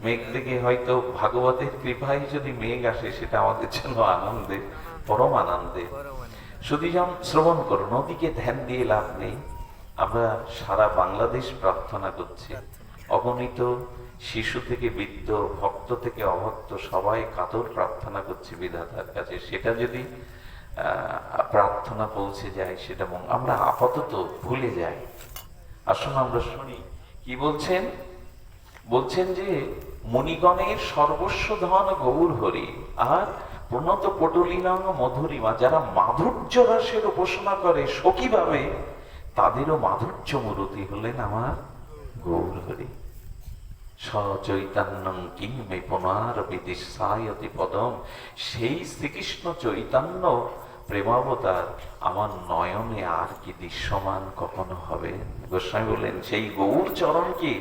মেঘ দেখে হয়তো ভাগবতের কৃপায় যদি মেঘ আসে সেটা আমাদের জন্য আনন্দের, পরম আনন্দের। শুধু যেমন শ্রবণ করো, নদীকে ধ্যান দিয়ে লাভ নেই। আমরা সারা বাংলাদেশ প্রার্থনা করছি, অগণিত শিশু থেকে বৃদ্ধ, ভক্ত থেকে অভক্ত সবাই কাতর প্রার্থনা করছে বিধাতার কাছে। সেটা যদি প্রার্থনা পৌঁছে যায় সেটা আমরা আপাতত ভুলে যাই। আসুন আমরা শুনি কি বলছেন। বলছেন যে মণিগণের সর্বস্ব ধন গৌর হরি, আর প্রণত পটলীনাং মধুরিমা, যারা মাধুর্য রসের উপাসনা করে সখীভাবে, তাদেরও মাধুর্য মূরতি হলেন আমার গৌর হরি। সচৈতন্যং কিং মে পুনরাবিদিশায়তি পদম, সেই শ্রীকৃষ্ণ চৈতন্য প্রেমাবতার আমার নয়নে আর কি দৃশ্যমান কখনো হবে? গোস্বামী বললেন, সেই গৌর চরণ কি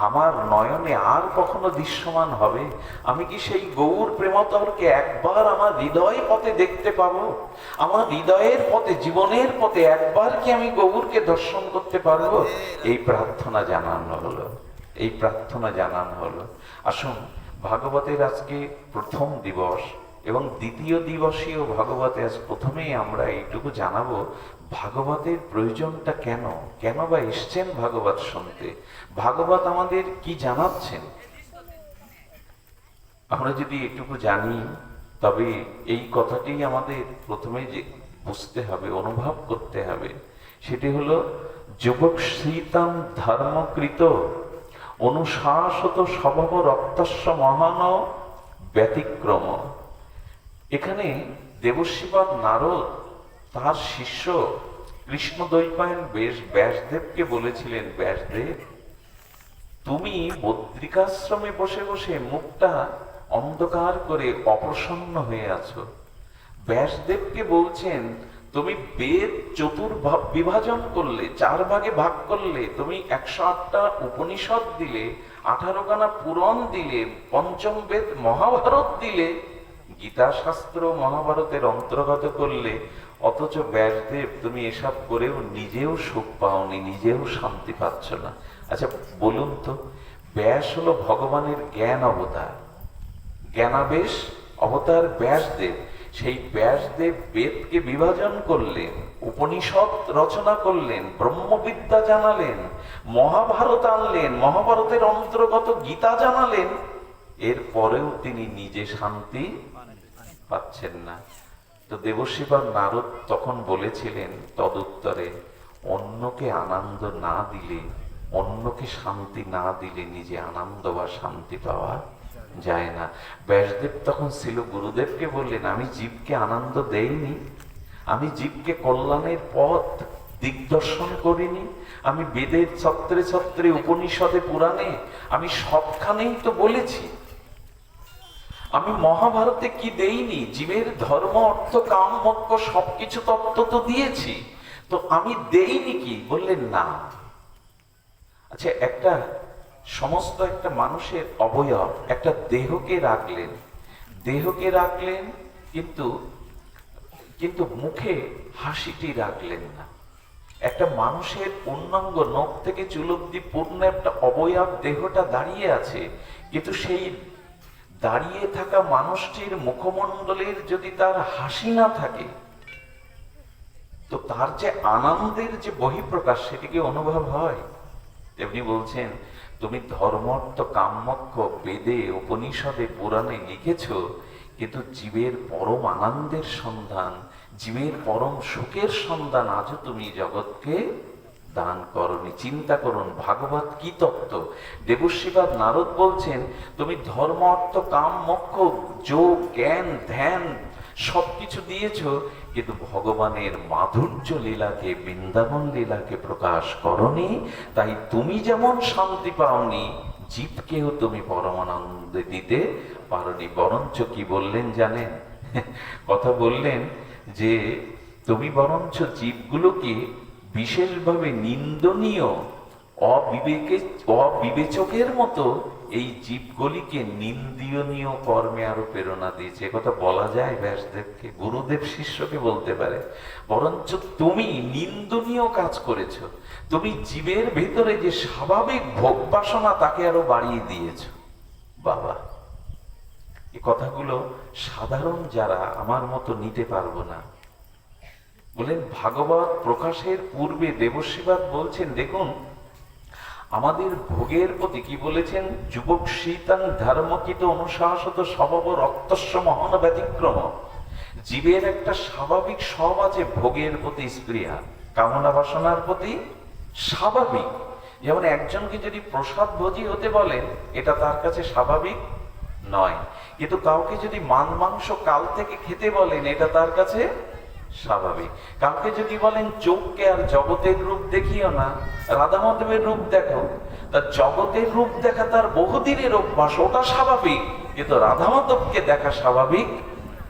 আমার নয়নে আর কখনো দৃশ্যমান হবে? আমি কি সেই গৌর প্রেমাবতারকে একবার আমার হৃদয় পথে দেখতে পাবো? আমার হৃদয়ের পথে, জীবনের পথে একবার কি আমি গৌরকে দর্শন করতে পারবো? এই প্রার্থনা জানানো হলো, এই প্রার্থনা জানানো হলো। আসুন, ভাগবতের আজকে প্রথম দিবস এবং দ্বিতীয় দিবসেও ভাগবতে আজ প্রথমেই আমরা এইটুকু জানাবো, ভাগবতের প্রয়োজনটা কেন, কেন বা এসছেন ভাগবত শুনতে, ভাগবত আমাদের কি জানাচ্ছেন। আমরা যদি এটুকু জানি তবে এই কথাটি আমাদের প্রথমে যে বুঝতে হবে, অনুভব করতে হবে, সেটি হলো যুবক শ্রীতাম ধর্মকৃত অনুশাসত স্বভাব রক্তস্ব মহান ব্যতিক্রম। এখানে দেবর্ষিপাদ নারদ তার শিষ্য কৃষ্ণদ্বৈপায়ন ব্যাসদেবকে বলেছিলেন, ব্যাসদেব তুমি বদ্রিকাশ্রমে বসে বসে মুখটা অন্ধকার করে অপ্রসন্ন হয়ে আছো। ব্যাসদেবকে বলছেন, তুমি বেদ বিভাজন করলে, 4 ভাগে ভাগ করলে, তুমি 108টা উপনিষদ দিলে, 18 খানা পুরাণ দিলে, পঞ্চম বেদ মহাভারত দিলে, গীতা শাস্ত্র মহাভারতের অন্তর্গত করলে, অথচ ব্যাসদেব তুমি এসব করেও নিজেও সুখ পাওনি, নিজেও শান্তি পাচ্ছ না। আচ্ছা বলুন তো, ব্যাস হলো ভগবানের জ্ঞান অবতার, জ্ঞানাবেশ অবতার ব্যাসদেব। সেই ব্যাসদেব বেদকে বিভাজন করলেন, উপনিষদ রচনা করলেন, ব্রহ্মবিদ্যা জানালেন, মহাভারত আনলেন, মহাভারতের অন্তর্গত গীতা জানালেন, এরপরেও তিনি নিজে শান্তি পাচ্ছেন না। তো দেবর্ষিপাদ নারদ তখন বলেছিলেন তদুত্তরে, অন্যকে আনন্দ না দিলে, অন্যকে শান্তি না দিলে নিজে আনন্দ বা শান্তি পাওয়া যায় না। ব্যাসদেব তখন ছিল গুরুদেবকে বললেন, আমি জীবকে আনন্দ দেইনি, আমি জীবকে কল্যাণের পথ দিগদর্শন করিনি, আমি বেদের ছত্রে ছত্রে, উপনিষদে, পুরাণে আমি সবখানেই তো বলেছি, আমি মহাভারতে কি দেইনি? জীবের ধর্ম, অর্থ, কাম, মোক্ষ সবকিছু তত্ত্ব তো দিয়েছি, তো আমি দেইনি কি? বললেন না। আচ্ছা, একটা সমস্ত একটা মানুষের অবয়ব, একটা দেহকে রাখলেন, কিন্তু মুখে হাসিটি রাখলেন না। একটা মানুষের পূর্ণাঙ্গ নখ থেকে চুল অবধি পূর্ণ একটা অবয়ব, দেহটা দাঁড়িয়ে আছে, কিন্তু সেই দাঁড়িয়ে থাকা মানুষটির মুখমণ্ডলের যদি তার হাসি না থাকে, তো তার যে আনন্দের যে বহিঃপ্রকাশ সেটিকে অনুভব হয়। তেমনি বলছেন, তুমি ধর্মার্থ কামমোক্ষ বেদে উপনিষদে পুরাণে লিখেছ, কিন্তু জীবের পরম আনন্দের সন্ধান, জীবের পরম সুখের সন্ধান আজও তুমি জগৎকে দান করনি। চিন্তা করুন ভাগবত কি তত্ত্ব। দেবশ্রীপাদ নারদ বলছেন, তুমি ধর্ম অর্থ কাম মোক্ষ যোগ জ্ঞান ধ্যান সবকিছু দিয়েছ, কিন্তু ভগবানের মাধুর্য লীলাকে, বৃন্দাবন লীলাকে প্রকাশ করনি। তাই তুমি যেমন শান্তি পাওনি, জীবকেও তুমি পরমানন্দ দিতে পারোনি। বরঞ্চ কি বললেন জানেন? কথা বললেন যে তুমি বরঞ্চ জীবগুলোকে বিশেষভাবে নিন্দনীয় অবিবেচকের মতো এই জীবগুলিকে নিন্দনীয় কর্মে আরো প্রেরণা দিয়েছে। কথা বলা যায় ব্যাসদেবকে, গুরুদেব শিষ্যকে বলতে পারে, বরঞ্চ তুমি নিন্দনীয় কাজ করেছ। তুমি জীবের ভেতরে যে স্বাভাবিক ভোগ বাসনা তাকে আরো বাড়িয়ে দিয়েছ। বাবা, এই কথাগুলো সাধারণ যারা আমার মতো নিতে পারবো না। বলেন ভাগবত প্রকাশের পূর্বে দেবশ্রীপাদ বলছেন, দেখুন আমাদের ভোগের প্রতি কি বলেছেন, যুবক শীতাং ধর্মকিত অনুশাসত স্বভাব রক্তস্ব মহান ব্যতিক্রম। জীবের একটা স্বাভাবিক স্বভাব আছে ভোগের প্রতি স্পৃহা, কামনা বাসনার প্রতি স্বাভাবিক। যেমন একজনকে যদি প্রসাদ ভোজী হতে বলেন, এটা তার কাছে স্বাভাবিক নয়, কিন্তু কাউকে যদি মাংস কাল থেকে খেতে বলেন, এটা তার কাছে স্বাভাবিক। কাউকে যদি বলেন চোখকে আর জগতের রূপ দেখিও না, রাধা মাধবের রূপ দেখো, তার জগতের রূপ দেখা তার বহুদিনের অভ্যাস, ওটা স্বাভাবিক, কিন্তু রাধা মাধবকে দেখা স্বাভাবিক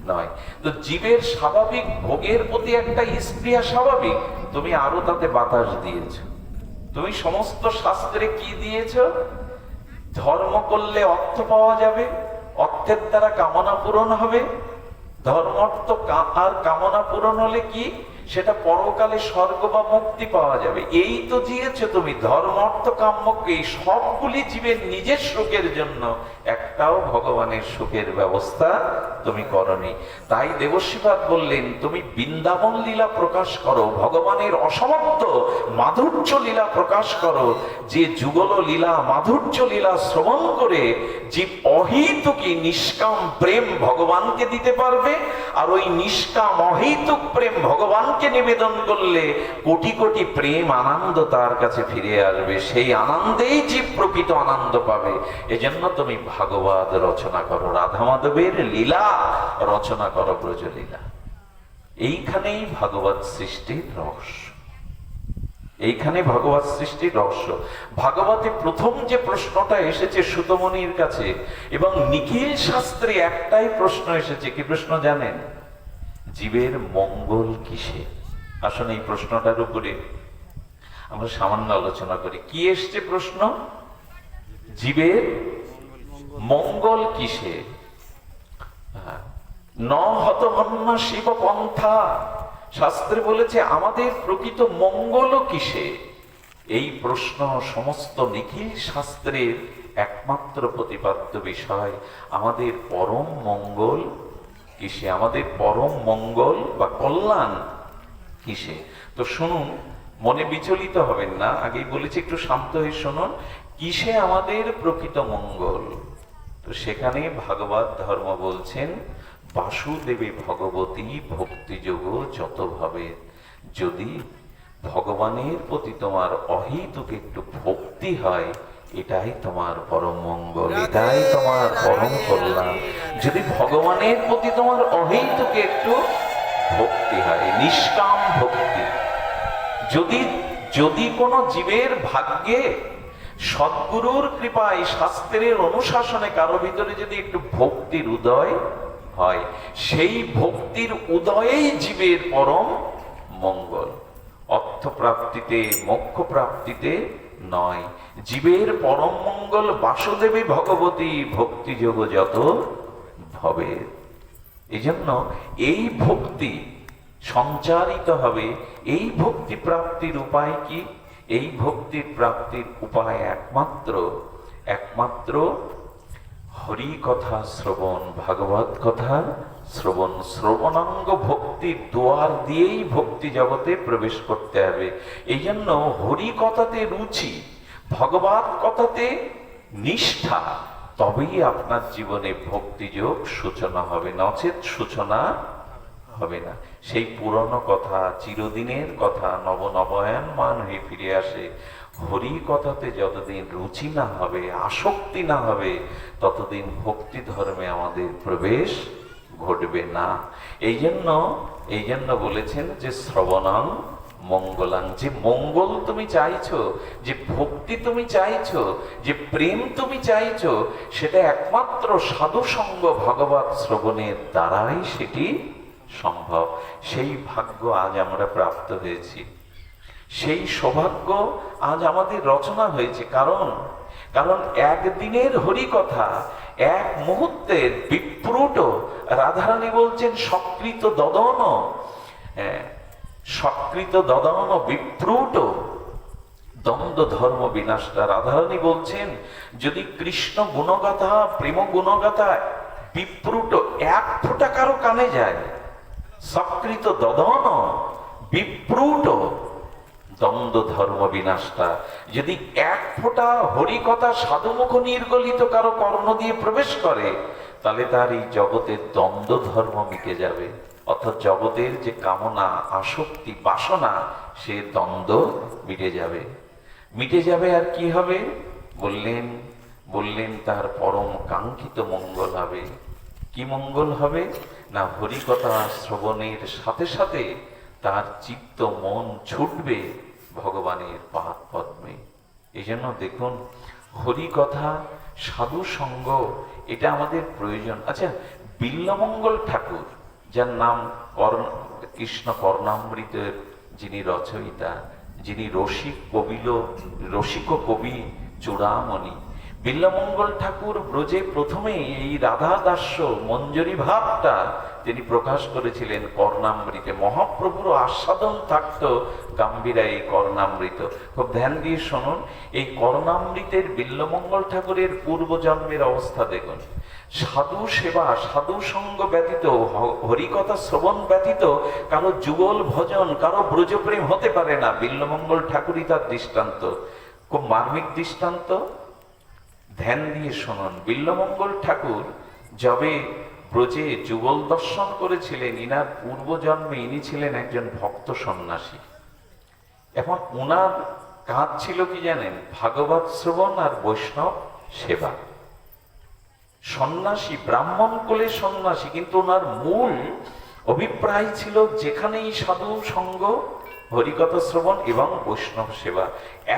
নয়। তো জীবের স্বাভাবিক ভোগের প্রতি একটা স্পৃহা স্বাভাবিক, তুমি আরো তাতে বাতাস দিয়েছ। তুমি সমস্ত শাস্ত্রে কি দিয়েছ, ধর্ম করলে অর্থ পাওয়া যাবে, অর্থের দ্বারা কামনা পূরণ হবে, ধর্ম অর্থ আর কামনা পূরণ হলে কি, সেটা পরকালে স্বর্গ বা মুক্তি পাওয়া যাবে। এই তো দিয়েছ তুমি, ধর্ম অর্থ কাম্যকে, এই সবগুলি জীবের নিজের সুখের জন্য, একটাও ভগবানের সুখের ব্যবস্থা তুমি করনি। তাই দেবশ্রীপাদ বললেন, তুমি বৃন্দাবন লীলা প্রকাশ করো, ভগবানের অসমাপ্ত মাধুর্য লীলা প্রকাশ করো। যে যুগল লীলা মাধুর্য লীলা শ্রবণ করে জীব অহেতুকী নিষ্কাম প্রেম ভগবানকে দিতে পারবে, আর ওই নিষ্কাম অহেতুক প্রেম ভগবানকে নিবেদন করলে কোটি কোটি প্রেম আনন্দ তার কাছে ফিরে আসবে। সেই আনন্দেই জীব প্রকৃত আনন্দ পাবে। এজন্য তুমি ভাগবত রচনা করো, রাধা মাধবের লীলা রচনা করো, ব্রজলীলা। এইখানেই ভাগবত সৃষ্টির রহস্য, এইখানে ভাগবত সৃষ্টির রহস্য। ভাগবতে প্রথম যে প্রশ্নটা এসেছে সুতমনির কাছে, এবং নিখিল শাস্ত্রে একটাই প্রশ্ন এসেছে, কি প্রশ্ন জানেন? জীবের মঙ্গল কিসে? আসুন এই প্রশ্নটার উপরে আমরা সামান্য আলোচনা করি। কি এসছে প্রশ্ন? জীবের মঙ্গল কিসে? ন হতমন্য শিব পন্থা, শাস্ত্রে বলেছে আমাদের প্রকৃত মঙ্গল কিসে? এই প্রশ্ন সমস্ত নিখিল শাস্ত্রের একমাত্র প্রতিপাদ্য বিষয়। আমাদের পরম মঙ্গল কিসে, আমাদের পরম মঙ্গল বা কল্যাণ কিসে? তো শুনুন, মনে বিচলিত হবেন না, আগেই বলেছি একটু শান্ত হয়ে শুনুন। কিসে আমাদের প্রকৃত মঙ্গল? তো সেখানে ভাগবত ধর্ম বলছেন, বাসুদেবে ভগবতী ভক্তিযোগ যত ভাবে। যদি ভগবানের প্রতি তোমার অহেতুক একটু ভক্তি হয়, এটাই তোমার পরম মঙ্গল, এটাই তোমার পরম কল্যাণ। যদি ভগবানের প্রতি তোমার অহেতুক একটু ভক্তি হয়, নিষ্কাম ভক্তি, যদি কোনো জীবের ভাগ্যে সদ্গুরুর কৃপায় শাস্ত্রের অনুশাসনে কারো ভিতরে যদি একটু ভক্তির উদয় হয়, সেই ভক্তির উদয়েই জীবের পরম মঙ্গল। অর্থ প্রাপ্তিতে মোক্ষ প্রাপ্তিতে নয়। জীবের পরম মঙ্গল বাসুদেবী ভগবতী ভক্তিযোগ যত ভবে। এই জন্য এই ভক্তি সঞ্চারিত হবে। এই ভক্তি প্রাপ্তির উপায় কি? এই ভক্তির প্রাপ্তির উপায় একমাত্র হরি কথা শ্রবণ, ভাগবত কথা শ্রবণ। শ্রবণাঙ্গ ভক্তির দুয়ার দিয়েই ভক্তি জগতে প্রবেশ করতে হবে। এই জন্য হরি কথাতে রুচি, ভগবত কথাতে নিষ্ঠা, তবেই আপনার জীবনে ভক্তিযোগ সূচনা হবে, নচেত সূচনা হবে না। সেই পুরনো কথা, চিরদিনের কথা নবনবায়নমান হয়ে ফিরে আসে। হরি কথাতে যতদিন রুচি না হবে, আসক্তি না হবে, ততদিন ভক্তি ধর্মে আমাদের প্রবেশ ঘটবে না। এই জন্য বলেছেন যে শ্রবণাং মঙ্গলাং, যে মঙ্গল তুমি চাইছো, যে ভক্তি তুমি চাইছো, যে প্রেম তুমি চাইছো, সেটা একমাত্র সাধু সঙ্গ ভগবত শ্রবণের দ্বারাই সেটি সম্ভব। সেই ভাগ্য আজ আমরা প্রাপ্ত হয়েছি, সেই সৌভাগ্য আজ আমাদের রচনা হয়েছে। কারণ একদিনের হরি কথা, এক মুহূর্তের বিপ্রুট, রাধারানী বলছেন সকৃত দদন, সকৃত দদন বিপ্রুট দ্বন্দ্ব ধর্ম বিনাশটা। রাধারানী বলছেন যদি কৃষ্ণ গুণগাথা, প্রেম গুণগাথা বিপ্রুট এক ফোঁটা কারো কানে যায়, সকৃত দদন বিপ্রুট দ্বন্দ্ব ধর্ম বিনাশটা, যদি এক ফোঁটা হরিকথা সাধুমুখ নির্গলিত কারো কর্ণ দিয়ে প্রবেশ করে, তাহলে তার এই জগতের দ্বন্দ্ব ধর্ম মিটে যাবে। অর্থাৎ জগতের যে কামনা, আসক্তি, বাসনা, সে দ্বন্দ্ব মিটে যাবে। আর কি হবে বললেন তার পরম কাঙ্ক্ষিত মঙ্গল হবে। কি মঙ্গল হবে না, হরিকথা শ্রবণের সাথে সাথে তার চিত্ত মন ছুটবে ভগবানের পাদ পদ্মে। এই জন্য দেখুন, হরিকথা, সাধু সঙ্গ, এটা আমাদের প্রয়োজন। আচ্ছা, বিল্বমঙ্গল ঠাকুর, যার নাম কৃষ্ণ কর্ণামৃতের যিনি রচয়িতা, যিনি রসিক কবি চূড়ামণি, বিল্বমঙ্গল ঠাকুর ব্রজে প্রথমে এই রাধা দাস্য মঞ্জরি ভাবটা তিনি প্রকাশ করেছিলেন কর্ণামৃতে। মহাপ্রভুর আস্বাদন থাকত গাম্ভীরা এই কর্ণামৃত। খুব ধ্যান দিয়ে শুনুন, এই কর্ণামৃতের বিল্বমঙ্গল ঠাকুরের পূর্বজন্মের অবস্থা দেখুন। সাধু সেবা, সাধু সঙ্গ ব্যতীত, হরিকথা শ্রবণ ব্যতীত কারো যুগল ভজন, কারো ব্রজপ্রেম হতে পারে না। বিল্বমঙ্গল ঠাকুরই তার দৃষ্টান্ত, খুব মার্মিক দৃষ্টান্ত। ধ্যান দিয়ে শুনুন, বিল্বমঙ্গল ঠাকুর যবে ব্রজে যুগল দর্শন করেছিলেন, ইনার পূর্বজন্মে ইনি ছিলেন একজন ভক্ত সন্ন্যাসী। এখন ওনার কাজ ছিল কি জানেন, ভাগবত শ্রবণ আর বৈষ্ণব সেবা। সন্ন্যাসী, ব্রাহ্মণ কোলে সন্ন্যাসী, কিন্তু ওনার মূল অভিপ্রায় ছিল যেখানেই সাধু সঙ্গ, হরিকথা শ্রবণ এবং বৈষ্ণব সেবা।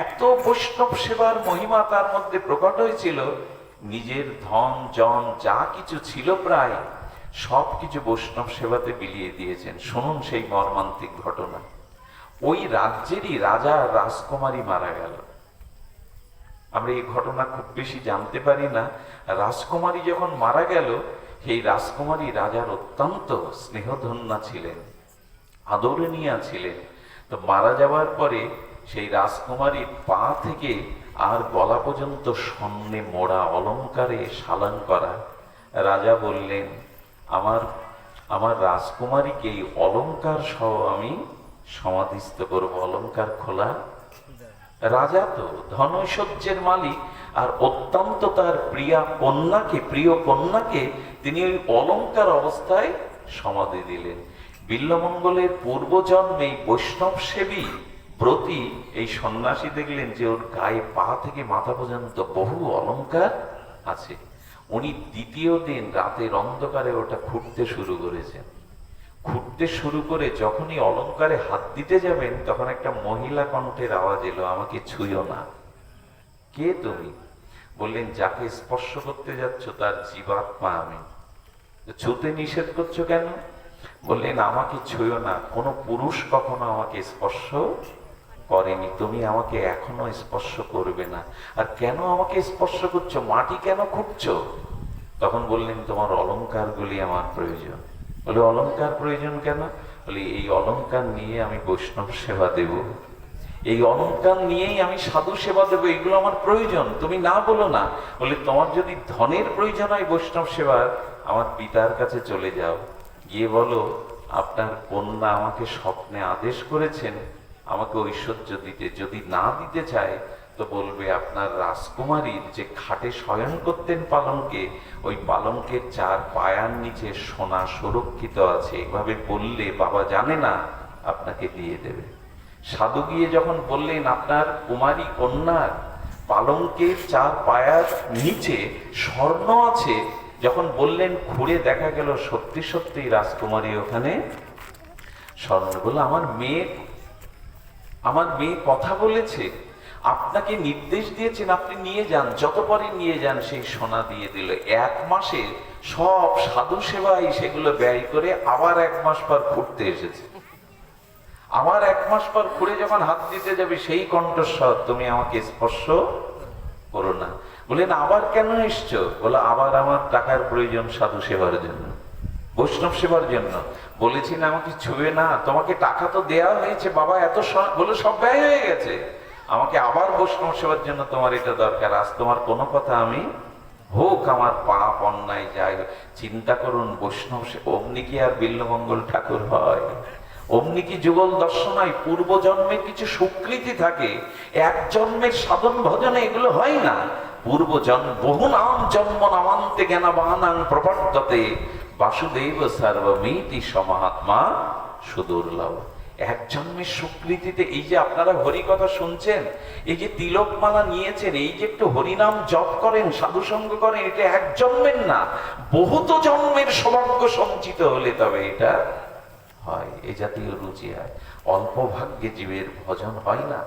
এত বৈষ্ণব সেবার মহিমা তার মধ্যে প্রকট হয়েছিল, নিজের ধন জন যা কিছু ছিল প্রায় সব কিছু বৈষ্ণব সেবাতে বিলিয়ে দিয়েছেন। শুনুন সেই মর্মান্তিক ঘটনা। ওই রাজ্যেরই রাজা রাজকুমারী মারা গেল। আমরা এই ঘটনা খুব বেশি জানতে পারি না। রাজকুমারী যখন মারা গেল, সেই রাজকুমারী রাজার অত্যন্ত স্নেহধন্যা ছিলেন, আদরণীয়া ছিলেন। তো মারা যাওয়ার পরে সেই রাজকুমারীর পা থেকে আর গলা পর্যন্ত স্বর্ণে মোড়া, অলঙ্কারে শালান করা। রাজা বললেন, আমার রাজকুমারীকে এই অলঙ্কার সহ আমি সমাধিস্থ করবো। অলঙ্কার খোলা। রাজা তো ধনৈশ্বর্যের মালিক, আর অত্যন্ত তার প্রিয় কন্যাকে তিনি ওই অলঙ্কার অবস্থায় সমাধি দিলেন। বিল্বমঙ্গলের পূর্বজন্মে বৈষ্ণব সেবী ব্রতী এই সন্ন্যাসী দেখলেন যে ওর গায়ে পা থেকে মাথা পর্যন্ত বহু অলঙ্কার আছে। উনি দ্বিতীয় দিন রাতের অন্ধকারে ওটা খুঁড়তে শুরু করে যখনই অলঙ্কারে হাত দিতে যাবেন, তখন একটা মহিলা কণ্ঠের আওয়াজ এলো, আমাকে ছুঁয়ো না। কে তুমি? বললেন, যাকে স্পর্শ করতে যাচ্ছ তার জীবাত্মা আমি। ছুঁতে নিষেধ করছো কেন? বললেন, আমাকে ছুঁয়ো না, কোনো পুরুষ কখনো আমাকে স্পর্শ করেনি, তুমি আমাকে এখনো স্পর্শ করবে না। আর কেন আমাকে স্পর্শ করছো? মাটি কেন খুঁড়ছো? তখন বললেন, তোমার অলঙ্কারগুলি আমার প্রয়োজন। বলে, অলঙ্কার প্রয়োজন কেন? বলে, এই অলঙ্কার নিয়ে আমি বৈষ্ণব সেবা দেব, এই অলঙ্কার নিয়েই আমি সাধু সেবা দেবো, এগুলো আমার প্রয়োজন, তুমি না বলো না। বলে, তোমার যদি ধনের প্রয়োজন হয় বৈষ্ণব সেবার, আমার পিতার কাছে চলে যাও, গিয়ে বলো আপনার কন্যা আমাকে স্বপ্নে আদেশ করেছেন আমাকে ঐশ্বর্য দিতে, যদি না দিতে চায় তো বলবে আপনার রাজকুমারীর যে খাটে শয়ন করতেন পালঙ্কে, ওই পালঙ্কের 4 পায়ার নিচে সোনা সুরক্ষিত আছে, এভাবে বললে বাবা জানে না, আপনাকে দিয়ে দেবে। সাধু গিয়ে যখন বললেন আপনার কুমারী কন্যার পালঙ্কের 4 পায়ার নিচে স্বর্ণ আছে, যখন বললেন খুঁড়ে দেখা গেল সত্যি সত্যি রাজকুমারী ওখানে স্বর্ণ। বলল আমার মেয়ে কথা বলেছে, আপনাকে নির্দেশ দিয়েছেন আপনি নিয়ে যান, যত পরে নিয়ে যান। সেই সোনা দিয়ে দিল। 1 মাসে সব সাধু সেবাই সেগুলো ব্যয় করে আবার 1 মাস পর খুঁড়তে এসেছে। আবার 1 মাস পর খুঁড়ে যখন হাত দিতে যাবে, সেই কণ্ঠস্বর, তুমি আমাকে স্পর্শ করো না। বলেন আবার কেন এসছো? বলে আবার আমার টাকার প্রয়োজন সাধু সেবার জন্য, বৈষ্ণব সেবার জন্য। বলেছি না আমাকে ছুঁয়ে না, তোমাকে টাকা তো দেওয়া হয়েছে বাবা, এত বলে সব ব্যয় হয়ে গেছে, আমাকে আবার বৈষ্ণব সেবার জন্য তোমার এটা দরকার। আজ তোমার কোনো কথা আমি হোক আমার পাপ অন্যায় যাই, চিন্তা করুন বৈষ্ণব সে অমনি কি আর বিল্লমঙ্গল ঠাকুর হয়? অমনি কি যুগল দর্শন হয়? পূর্ব জন্মে কিছু স্বীকৃতি থাকে, 1 জন্মের সাধন ভজনে এগুলো হয় না। পূর্ব জন্ম বহু নাম জন্ম নামান্তে জ্ঞানবানাং প্রবর্ততে বাসুদেব সর্বমিতি সমহাত্মা সুদুর্লভ। 1 জন্মের স্বীকৃতিতে এই যে আপনারা হরি কথা শুনছেন, এই যে তিলকমালা নিয়েছেন, এই যে একটু হরিনাম জপ করেন, সাধুসঙ্গ করেন, এটা 1 জন্মের না, বহুত জন্মের সৌভাগ্য সঞ্চিত হলে তবে এটা হয়। এই জাতীয় রুচি হয়, অল্প ভাগ্যে জীবের ভজন হয় না।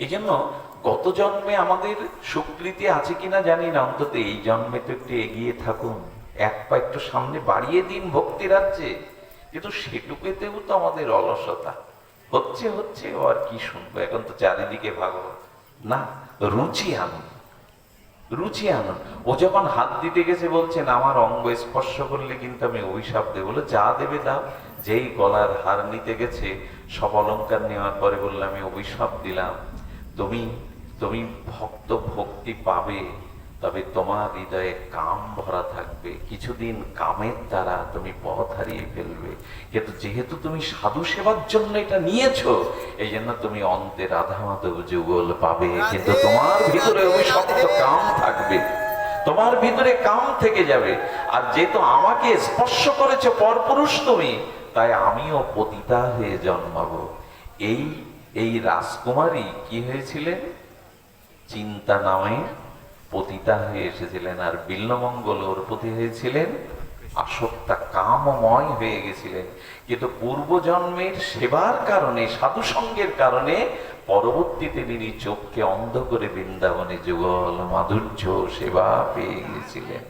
এই জন্য গত জন্মে আমাদের স্বীকৃতি আছে কিনা জানি না, অন্তত এই জন্মে তো একটু এগিয়ে থাকুন, 1 পা একটু সামনে বাড়িয়ে দিন ভক্তি রাজ্যে। কিন্তু সেটুকুতেও তো আমাদের অলসতা হচ্ছে ও আর কি শুনবো, এখন তো চারিদিকে ভাগবত না। রুচি আনুন, রুচি আনুন। ও যখন হাত দিতে গেছে বলছেন আমার অঙ্গ স্পর্শ করলে কিন্তু আমি অভিশাপ দেবো। বলে যা দেবে দাও। যেই গলার হার নিতে গেছে, সব অলংকার নেওয়ার পরে বললে আমি অভিশাপ দিলাম, তুমি ভক্ত ভক্তি পাবে, তবে তোমার হৃদয়ে কাম ভরা থাকবে, কিছুদিন কামের দ্বারা তুমি পথ হারিয়ে ফেলবে। কিন্তু যেহেতু তুমি সাধু সেবার জন্য এটা নিয়েছো, এই জন্য তুমি অন্তে রাধা মাধব যুগল পাবে। কিন্তু তোমার ভিতরে অভিশপ্ত কাম থাকবে, তোমার ভিতরে কাম থেকে যাবে। আর যেহেতু আমাকে স্পর্শ করেছে পরপুরুষ তুমি, তাই আমিও পতিতা হয়ে জন্মাবো। এই রাজকুমারী কি হয়েছিলেন? চিন্তা নামে পতিতা হয়ে এসেছিলেন। আর বিল্লমঙ্গল ওর প্রতি হয়েছিলেন আসক্তা, কামময় হয়ে গেছিলেন। কিন্তু পূর্বজন্মের সেবার কারণে, সাধু সঙ্গের কারণে পরবর্তীতে তিনি চোখকে অন্ধ করে বৃন্দাবনে যুগল মাধুর্য সেবা পেয়ে গেছিলেন।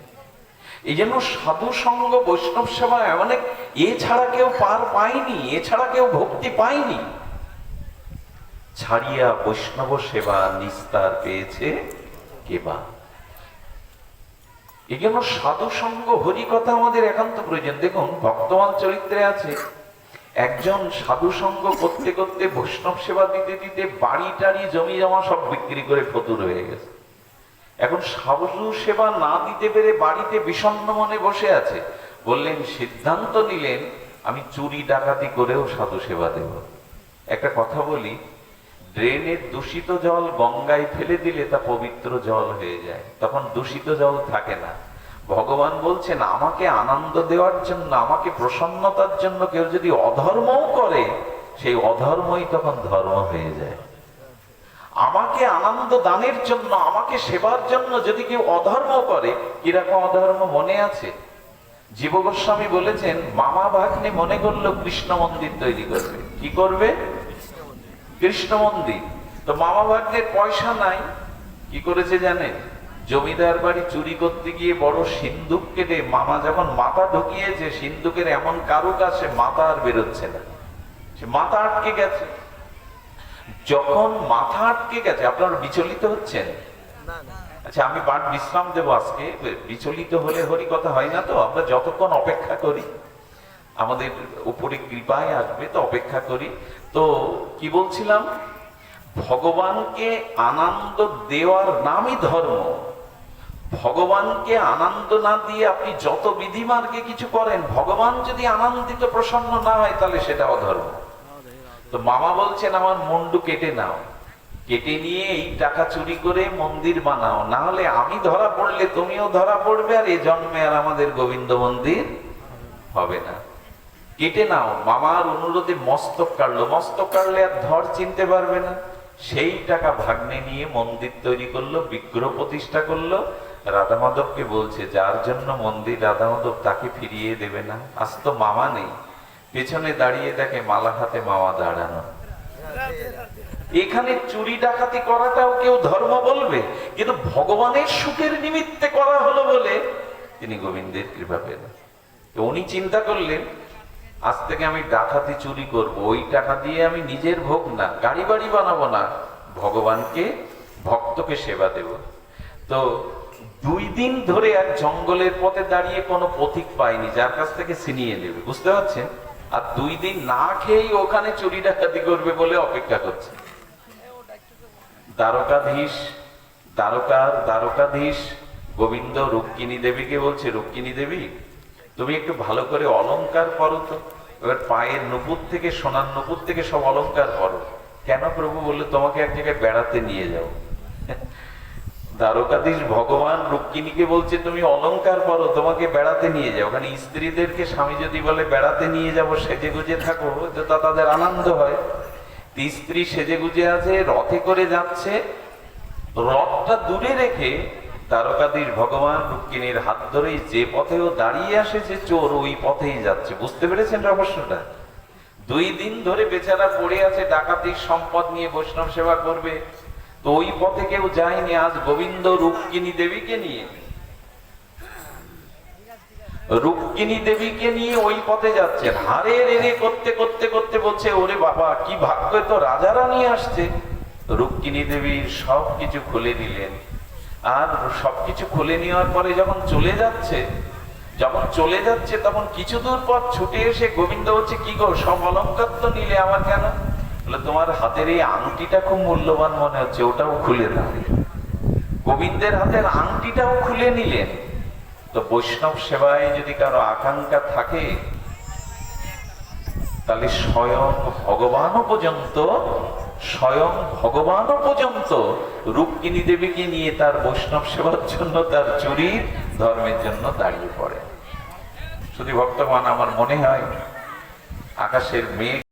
এই জন্য সাধু সঙ্গ বৈষ্ণব সেবা অনেক, এছাড়া কেউ পার পায়নি, এছাড়া কেউ ভক্তি পায়নি। ছাড়িয়া বৈষ্ণব সেবা নিস্তার পেয়েছে কেবা। এই জন্য সাধু সঙ্গ হরি কথা আমাদের একান্ত প্রয়োজন। দেখুন ভক্তমান চরিত্রে আছে, একজন সাধু সঙ্গ করতে করতে বৈষ্ণব সেবা দিতে দিতে বাড়ি টাড়ি জমি জমা সব বিক্রি করে ফতুর হয়ে গেছে। এখন সাধু সেবা না দিতে পেরে বাড়িতে বিষণ্ণ মনে বসে আছে। বললেন, সিদ্ধান্ত নিলেন আমি চুরি ডাকাতি করেও সাধু সেবা দেব। একটা কথা বলি, ড্রেনের দূষিত জল গঙ্গায় ফেলে দিলে তা পবিত্র জল হয়ে যায়, তখন দূষিত জল থাকে না। ভগবান বলছেন আমাকে আনন্দ দেওয়ার জন্য, আমাকে প্রসন্নতার জন্য কেউ যদি অধর্মও করে, সেই অধর্মই তখন ধর্ম হয়ে যায়। আমাকে আনন্দ দানের জন্য, আমাকে সেবার জন্য যদি কেউ অধর্ম করে, কিরকম অধর্ম মনে আছে? জীব গোস্বামী বলেছেন, মামা ভাগ্নে মনে করলো কৃষ্ণ মন্দির তৈরি করবে। কি করবে? কৃষ্ণ মন্দির। তো মামা ভাগ্নের পয়সা নাই, কি করেছে জানেন? জমিদার বাড়ি চুরি করতে গিয়ে বড় সিন্দুক কেটে, মামা যখন মাথা ঢুকিয়েছে, সিন্দুকের এমন কারুকাজ, সে মাথা আর বেরোচ্ছে না, সে মাথা আটকে গেছে। যখন মাথা আটকে গেছে, আপনারা বিচলিত হচ্ছেন? আচ্ছা, আমি বাট বিশ্রাম দেবো আজকে। বিচলিত হলে হরি কথা হয় না তো। আমরা যতক্ষণ অপেক্ষা করি, আমাদের উপরে কৃপায় আসবে, তো অপেক্ষা করি। তো কি বলছিলাম? ভগবানকে আনন্দ দেওয়ার নামই ধর্ম। ভগবানকে আনন্দ না দিয়ে আপনি যত বিধিমার্গে কিছু করেন, ভগবান যদি আনন্দিত প্রসন্ন না হয়, তাহলে সেটা অধর্ম। তো মামা বলছেন আমার মুন্ডু কেটে নাও। কেটে নিয়ে এই টাকা চুরি করে মন্দির বানাও, না হলে আমি ধরা পড়লে তুমিও ধরা পড়বে, আর এ জন্মে আর আমাদের গোবিন্দ মন্দির হবে না। কেটে নাও। মামার অনুরোধে মস্তক কাটলো, মস্তক কাটলে আর ধর চিনতে পারবে না। সেই টাকা ভাগ্নে নিয়ে মন্দির তৈরি করলো, বিগ্রহ প্রতিষ্ঠা করলো। রাধা মাধবকে বলছে যার জন্য মন্দির রাধা মাধব তাকে ফিরিয়ে দেবে না। আজ তো মামা নেই, পেছনে দাঁড়িয়ে দেখে মালা হাতে মামা দাঁড়ানো। এখানে চুরি ডাকাতি করাটাও কেউ ধর্ম বলবে, কিন্তু ভগবানের সুখের নিমিত্তে করা হলো বলে তিনি গোবিন্দের কৃপা পেলেন। তো উনি চিন্তা করলেন আজ থেকে আমি ডাকাতি চুরি করব, ওই টাকা দিয়ে আমি নিজের ভোগ না, গাড়ি বাড়ি বানাবো না, ভগবানকে ভক্তকে সেবা দেব। তো 2 দিন ধরে এক জঙ্গলের পথে দাঁড়িয়ে কোনো পথিক পায়নি যার কাছ থেকে ছিনিয়ে নেবে, বুঝতে পারছেন? আর 2 দিন না খেয়েই ওখানে চুরি ডাকাতি করবে বলে অপেক্ষা করছে। দ্বারকাধীশ গোবিন্দ রুক্মিণী দেবীকে বলছে, রুক্মিণী দেবী তুমি একটু ভালো করে অলংকার পরো তো। এবার পায়ের নুপুর থেকে, সোনার নুপুর থেকে সব অলংকার পরো। কেন প্রভু? বললে তোমাকে এক জায়গায় বেড়াতে নিয়ে যাও। দ্বারকাধীশ ভগবান রুক্মিণীকে বলছে তুমি অলংকার পরো, তোমাকে বেড়াতে নিয়ে যাও। ওখানে স্ত্রীদেরকে স্বামী যদি বলে বেড়াতে নিয়ে যাবো, সেজে গুজে থাকো, তা তাদের আনন্দ হয়। স্ত্রী সেজে গুজে আছে, রথে করে যাচ্ছে, রথটা দূরে রেখে দ্বারকাধীশ ভগবান রুক্মিণীর হাত ধরেই যে পথেও দাঁড়িয়ে আসে যে চোর, ওই পথেই যাচ্ছে। বুঝতে পেরেছেন রহস্যটা? 2 দিন ধরে বেচারা পড়ে আছে ডাকাতির সম্পদ নিয়ে, বৈষ্ণব সেবা করবে, তো ওই পথে কেউ যায়নি। আজ গোবিন্দ রুক্মিণী দেবীকে নিয়ে ওই পথে যাচ্ছেন। হারে রে করতে করতে করতে বলছে ওরে বাবা কি ভাগ্য, তো রাজারা নিয়ে আসছে। রুক্মিণী দেবীর সবকিছু খুলে দিলেন। আর সবকিছু খুলে নেওয়ার পরে যখন চলে যাচ্ছে তখন কিছু দূর পর ছুটে এসে গোবিন্দ বলছে কি গো, সব অলংকার তো নিলে, আমার কেন? বলে তোমার হাতের এই আংটিটা খুব মূল্যবান মনে হচ্ছে, ওটাও খুলে দাও। গোবিন্দের হাতের আংটিটাও খুলে নিলেন। তো বৈষ্ণব সেবায় যদি কারো আকাঙ্ক্ষা থাকে তাহলে স্বয়ং ভগবানও পর্যন্ত রুক্মিণী দেবীকে নিয়ে তার বৈষ্ণব সেবার জন্য, তার চুরির ধর্মের জন্য দাঁড়িয়ে পড়ে। শুধু ভক্তগণ, আমার মনে হয় আকাশের মেঘ